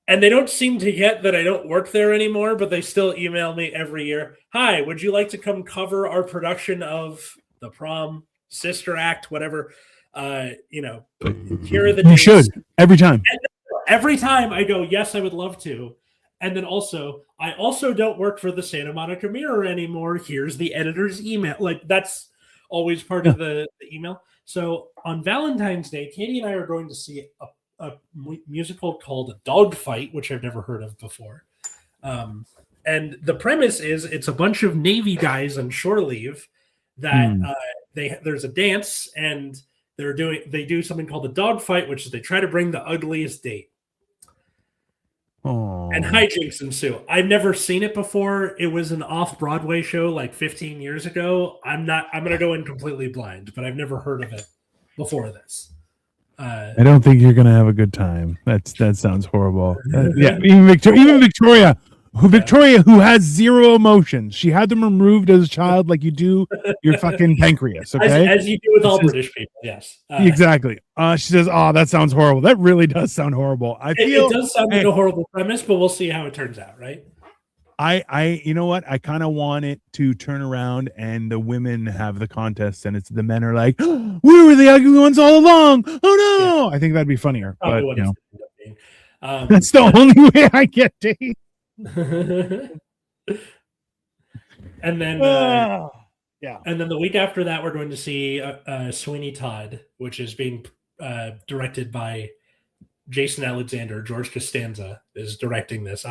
And they don't seem to get that I don't work there anymore, but they still email me every year. Hi, would you like to come cover our production of The Prom, Sister Act, whatever? Here are the dates. You should every time. And every time I go, yes, I would love to. And then also, I also don't work for the Santa Monica Mirror anymore. Here's the editor's email. Like that's always part of the email. So on Valentine's Day, Katie and I are going to see a musical called Dogfight, which I've never heard of before. And the premise is it's a bunch of Navy guys on shore leave that there's a dance and they do something called the Dogfight, which is they try to bring the ugliest date. Aww. And hijinks ensue. I've never seen it before. It was an off-Broadway show like 15 years ago. I'm going to go in completely blind, but I've never heard of it before this. I don't think you're gonna have a good time. That sounds horrible. Even Victoria, who has zero emotions. She had them removed as a child, like you do your fucking pancreas. Okay, as you do with all British people. Yes, exactly. She says, "Oh, that sounds horrible." That really does sound horrible. It does sound like a horrible premise, but we'll see how it turns out. Right? You know what? I kind of want it to turn around and the women have the contest and it's the men are like, oh, we were the ugly ones all along. Oh no! Yeah. I think that'd be funnier. But, that's the only way I get dates. And then, and then the week after that, we're going to see Sweeney Todd, which is being directed by Jason Alexander. George Costanza is directing this.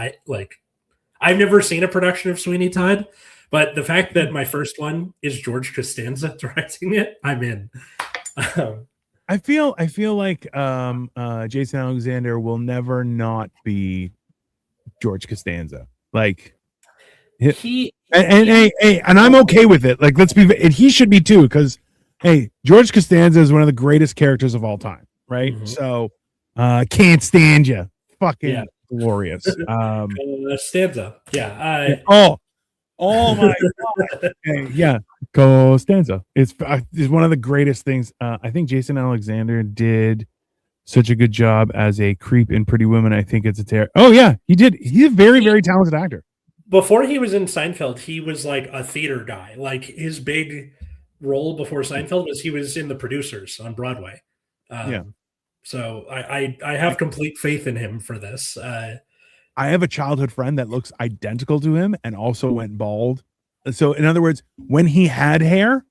I've never seen a production of Sweeney Todd, but the fact that my first one is George Costanza directing it, I'm in. I feel like Jason Alexander will never not be George Costanza. Like he and I'm okay with it. Like, let's be, and he should be too, because hey, George Costanza is one of the greatest characters of all time, right? Mhm. So, can't stand you, fucking Yeah. glorious. Stanza. Yeah. Oh my god. Okay, yeah, Costanza. It's one of the greatest things. I think Jason Alexander did such a good job as a creep in Pretty Women. I think it's a terror. Oh yeah, he did. He's a very, very talented actor. Before he was in Seinfeld, he was like a theater guy. Like his big role before Seinfeld was he was in The Producers on Broadway. Yeah. So I have complete faith in him for this. I have a childhood friend that looks identical to him and also went bald. So in other words, when he had hair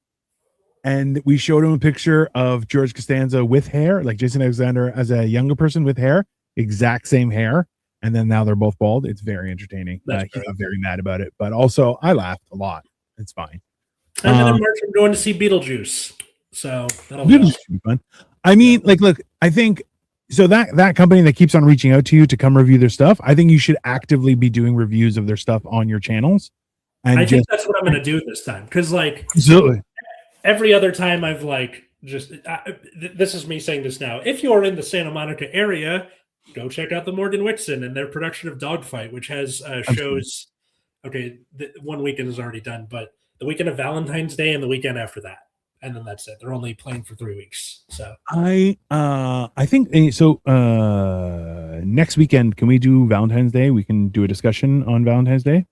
and we showed him a picture of George Costanza with hair, like Jason Alexander as a younger person with hair, exact same hair. And then now they're both bald. It's very entertaining. He got very mad about it, but also I laughed a lot. It's fine. And then in March, I'm going to see Beetlejuice. So that'll be fun. I mean, like, look, I think so that company that keeps on reaching out to you to come review their stuff, I think you should actively be doing reviews of their stuff on your channels. And I think that's what I'm going to do this time. Because, like, absolutely, every other time I've, like, just this is me saying this now. If you're in the Santa Monica area, go check out the Morgan Whitson and their production of Dogfight, which has shows. Okay, one weekend is already done, but the weekend of Valentine's Day and the weekend after that. And then that's it. They're only playing for 3 weeks. So I think so. Next weekend, can we do Valentine's Day? We can do a discussion on Valentine's Day,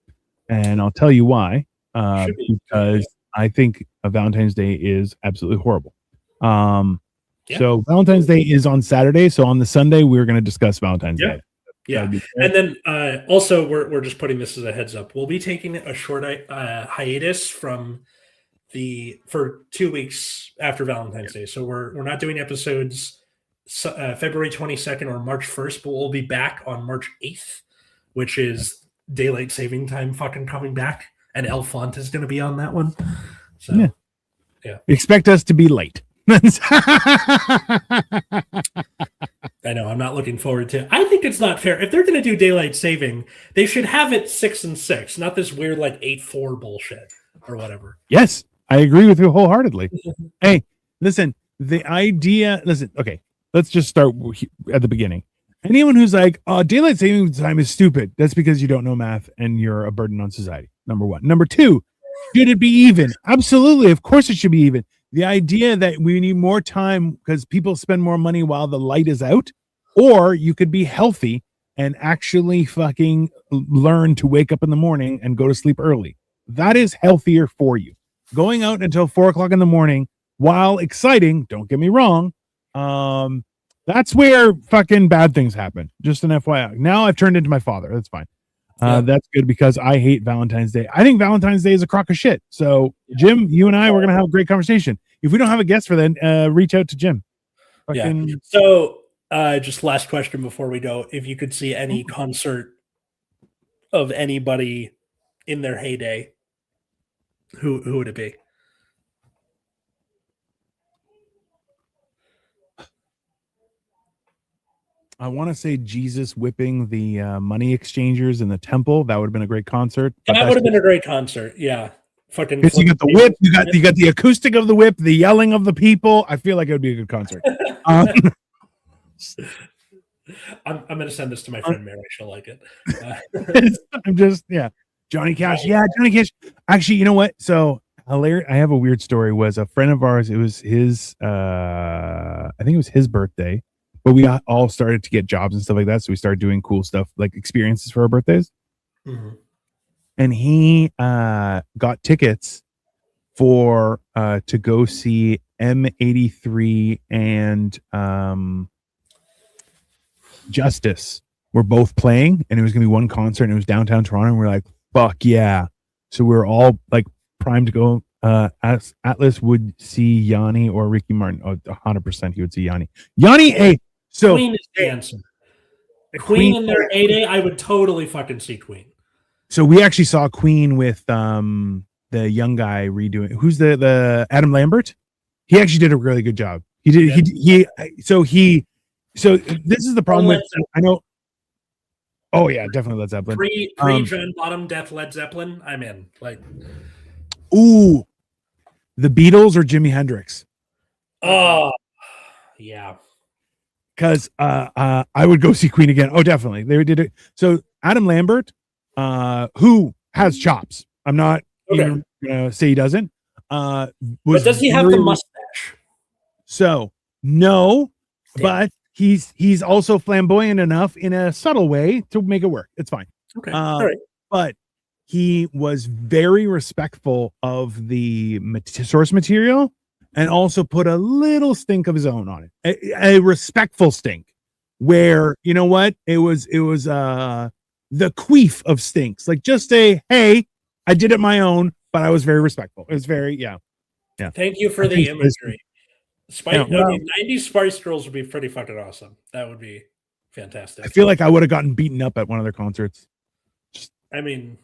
and I'll tell you why. Because I think a Valentine's Day is absolutely horrible. So Valentine's Day is on Saturday. So on the Sunday, we're going to discuss Valentine's Day. Yeah, and then also we're just putting this as a heads up. We'll be taking a short hiatus for 2 weeks after Valentine's Day. So we're not doing episodes February 22nd or March 1st, but we'll be back on March 8th, which is daylight saving time fucking coming back, and Elfont is going to be on that one. So yeah. Expect us to be late. I know. I'm not looking forward to it. I think it's not fair. If they're going to do daylight saving, they should have it 6 and 6, not this weird like 8-4 bullshit or whatever. Yes, I agree with you wholeheartedly. Hey, listen, okay, let's just start at the beginning. Anyone who's like, oh, daylight saving time is stupid, that's because you don't know math and you're a burden on society. Number one. Number two, should it be even? Absolutely. Of course it should be even. The idea that we need more time because people spend more money while the light is out, or you could be healthy and actually fucking learn to wake up in the morning and go to sleep early. That is healthier for you. Going out until 4:00 in the morning, while exciting, don't get me wrong, that's where fucking bad things happen. Just an FYI. Now I've turned into my father. That's fine. That's good because I hate Valentine's Day. I think Valentine's Day is a crock of shit. So, Jim, you and I, we're going to have a great conversation. If we don't have a guest for then, reach out to Jim. So, just last question before we go. If you could see any concert of anybody in their heyday, who would it be? I want to say Jesus whipping the money exchangers in the temple. That would have been a great concert. That would have been a great concert. Yeah. Fucking. You got the whip. You got the acoustic of the whip, the yelling of the people. I feel like it would be a good concert. I'm going to send this to my friend Mary. She'll like it. I'm just, Johnny Cash. Yeah, Johnny Cash. Actually, you know what? So hilarious. I have a weird story. Was a friend of ours. It was his. I think it was his birthday. But we all started to get jobs and stuff like that. So we started doing cool stuff, like experiences for our birthdays. Mm-hmm. And he got tickets for to go see M83 and Justice. We're both playing, and it was going to be one concert, and it was downtown Toronto. And we're like, fuck yeah. So we were all like primed to go. Atlas would see Yanni or Ricky Martin. Oh, 100% he would see Yanni. Yanni, hey. So Queen is the answer. Queen in their heyday, I would totally fucking see Queen. So we actually saw Queen with the young guy redoing. Who's the Adam Lambert? He actually did a really good job. He did. Yeah. So this is the problem with. I know. Oh yeah, definitely Led Zeppelin. Pre John Bottom Death Led Zeppelin, I'm in. Like, Ooh, the Beatles or Jimi Hendrix? oh yeah. Because I would go see Queen again. Oh, definitely. They did it. So Adam Lambert, who has chops. I'm not even gonna say he doesn't. But does he have the mustache? So no, but he's also flamboyant enough in a subtle way to make it work. It's fine. Okay. All right. But he was very respectful of the source material and also put a little stink of his own on it. A respectful stink where, you know what? It was the queef of stinks. Like just say, hey, I did it my own, but I was very respectful. It was very, yeah. Thank you for the imagery. 90s Spice Girls would be pretty fucking awesome. That would be fantastic. I feel like I would have gotten beaten up at one of their concerts. I mean,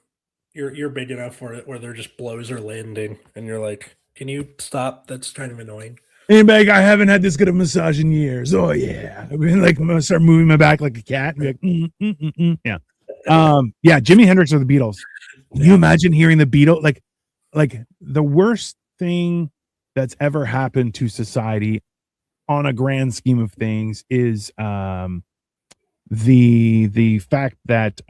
you're big enough for it where they're just blows are landing and you're like, can you stop? That's kind of annoying. And like, I haven't had this good of a massage in years. Oh yeah. I mean, like I'm gonna start moving my back like a cat and be like, yeah. Yeah, Jimi Hendrix or the Beatles. Can you imagine hearing the Beatles? Like the worst thing that's ever happened to society on a grand scheme of things is the fact that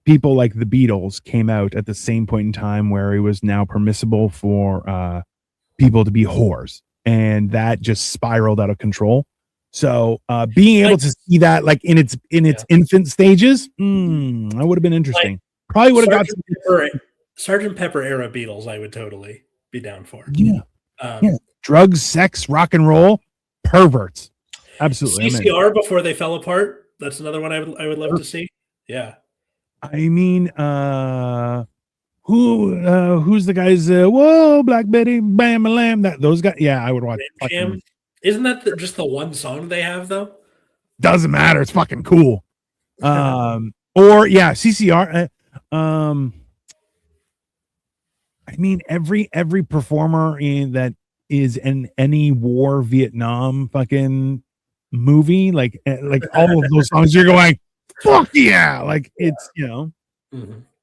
people like the Beatles came out at the same point in time where it was now permissible for people to be whores, and that just spiraled out of control. So being able to see that like in its infant stages, that would have been interesting. Probably would have got Sgt. Pepper era Beatles. I would totally be down for. Yeah, drugs, sex, rock and roll, perverts. Absolutely. CCR before they fell apart. That's another one I would love to see. Yeah. I mean, who's the guys? Whoa, Black Betty, Bam, Lamb. Those guys. Yeah, I would watch. Isn't that just the one song they have though? Doesn't matter. It's fucking cool. Or yeah, CCR. I mean, every performer that is in any war, Vietnam fucking movie, like all of those songs, you're going, fuck yeah! Like it's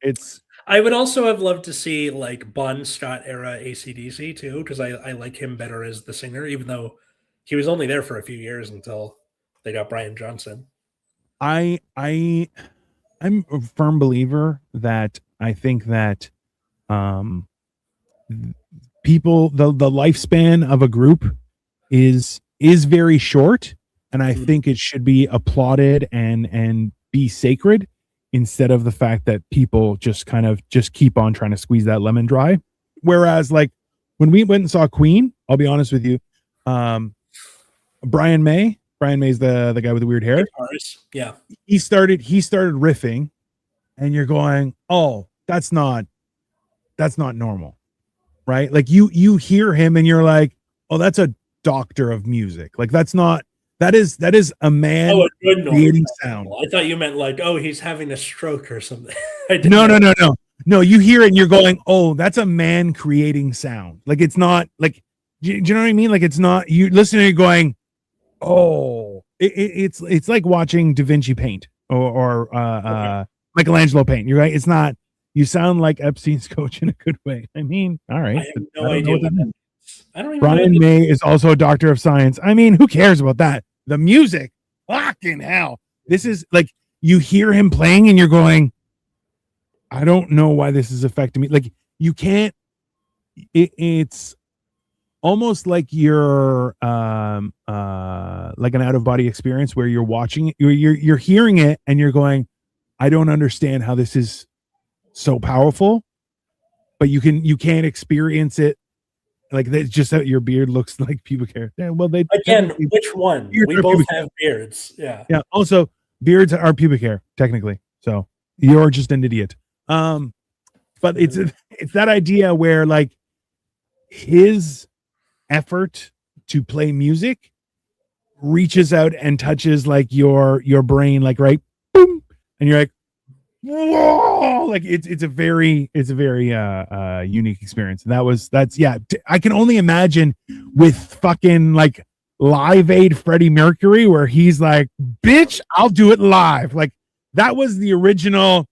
it's. I would also have loved to see like Bon Scott era AC/DC too, because I like him better as the singer, even though he was only there for a few years until they got Brian Johnson. I'm a firm believer that I think that people the lifespan of a group is very short, and I think it should be applauded and be sacred instead of the fact that people just kind of just keep on trying to squeeze that lemon dry. Whereas like when we went and saw Queen, I'll be honest with you, Brian May's the guy with the weird hair. Yeah. He started riffing and you're going, oh, that's not normal. Right? Like you hear him and you're like, oh, that's a doctor of music. Like that is a man creating sound. I thought you meant like, oh, he's having a stroke or something. No, you hear it and you're going, oh, that's a man creating sound. Like it's not like, do you know what I mean? Like it's not, you listening, you're going, oh, it's like watching Da Vinci paint or Michelangelo paint. You're right. It's not, you sound like Epstein's coach in a good way. I mean, all right. I have no idea what that means. I don't even Brian May is also a doctor of science. I mean, who cares about that? The music, fucking hell. This is like, you hear him playing and you're going, I don't know why this is affecting me. Like you can't, it's almost like you're like an out of body experience where you're watching it, you're hearing it and you're going, I don't understand how this is so powerful, but you can't experience it. Like that's just that your beard looks like pubic hair. Yeah, well, which one? We both have beards. Yeah. Yeah. Also, beards are pubic hair technically. So you're just an idiot. But it's that idea where like his effort to play music reaches out and touches like your brain, like right, boom, and you're like, whoa, like it's a very unique experience. And that's I can only imagine with fucking like Live Aid Freddie Mercury, where he's like, "Bitch, I'll do it live." Like that was the original.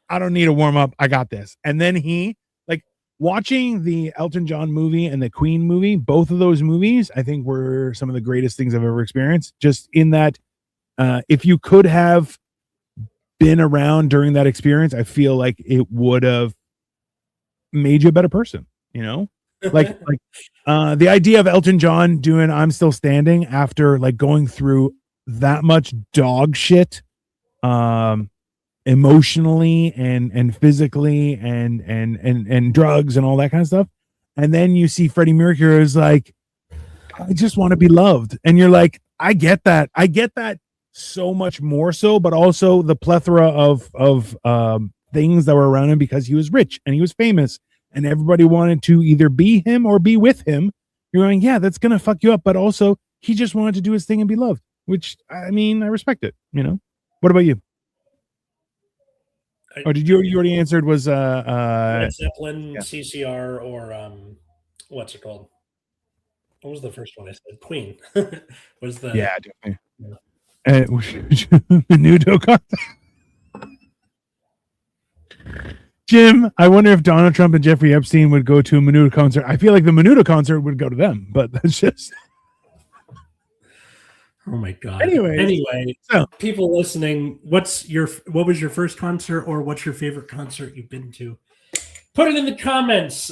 I don't need a warm up. I got this. And then he like watching the Elton John movie and the Queen movie. Both of those movies, I think, were some of the greatest things I've ever experienced. Just in that, if you could have been around during that experience, I feel like it would have made you a better person. You know, like the idea of Elton John doing "I'm Still Standing" after like going through that much dog shit. Emotionally and physically and drugs and all that kind of stuff, and then you see Freddie Mercury is like, I just want to be loved, and you're like, I get that so much more so, but also the plethora of things that were around him because he was rich and he was famous and everybody wanted to either be him or be with him. You're going, yeah, that's gonna fuck you up, but also he just wanted to do his thing and be loved, which I mean, I respect it. You know, what about you? Oh, did you already answered? Was Led Zeppelin, yeah. CCR, or what's it called? What was the first one I said? Queen. Was the yeah, definitely. Menudo concert. Jim, I wonder if Donald Trump and Jeffrey Epstein would go to a Menudo concert. I feel like the Menudo concert would go to them, but that's just. Oh my god. Anyway, so people listening, what was your first concert, or what's your favorite concert you've been to? Put it in the comments.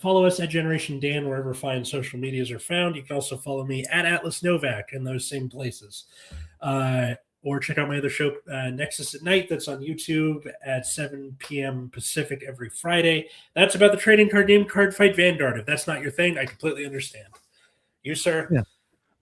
Follow us at Generation Dan wherever fine social medias are found. You can also follow me at Atlas Novak in those same places. Or check out my other show, Nexus at Night, that's on YouTube at 7 p.m. Pacific every Friday. That's about the trading card game Card Fight Vanguard. If that's not your thing, I completely understand. You, sir? Yeah.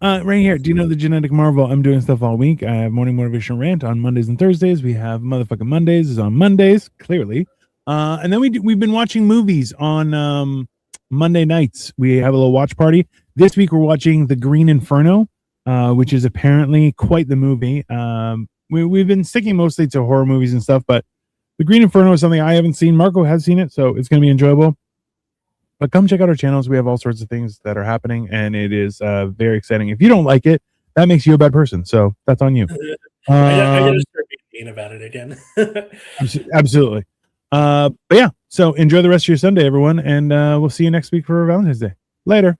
Right here. Do you know the Genetic Marvel? I'm doing stuff all week. I have Morning Motivation Rant on Mondays and Thursdays. We have Motherfucking Mondays is on Mondays, clearly. And then we've been watching movies on Monday nights. We have a little watch party. This week we're watching The Green Inferno, which is apparently quite the movie. We've been sticking mostly to horror movies and stuff, but The Green Inferno is something I haven't seen. Marco has seen it, so it's going to be enjoyable. But come check out our channels. We have all sorts of things that are happening, and it is very exciting. If you don't like it, that makes you a bad person. So that's on you. I gotta start being about it again. Absolutely. But yeah, so enjoy the rest of your Sunday, everyone, and we'll see you next week for Valentine's Day. Later.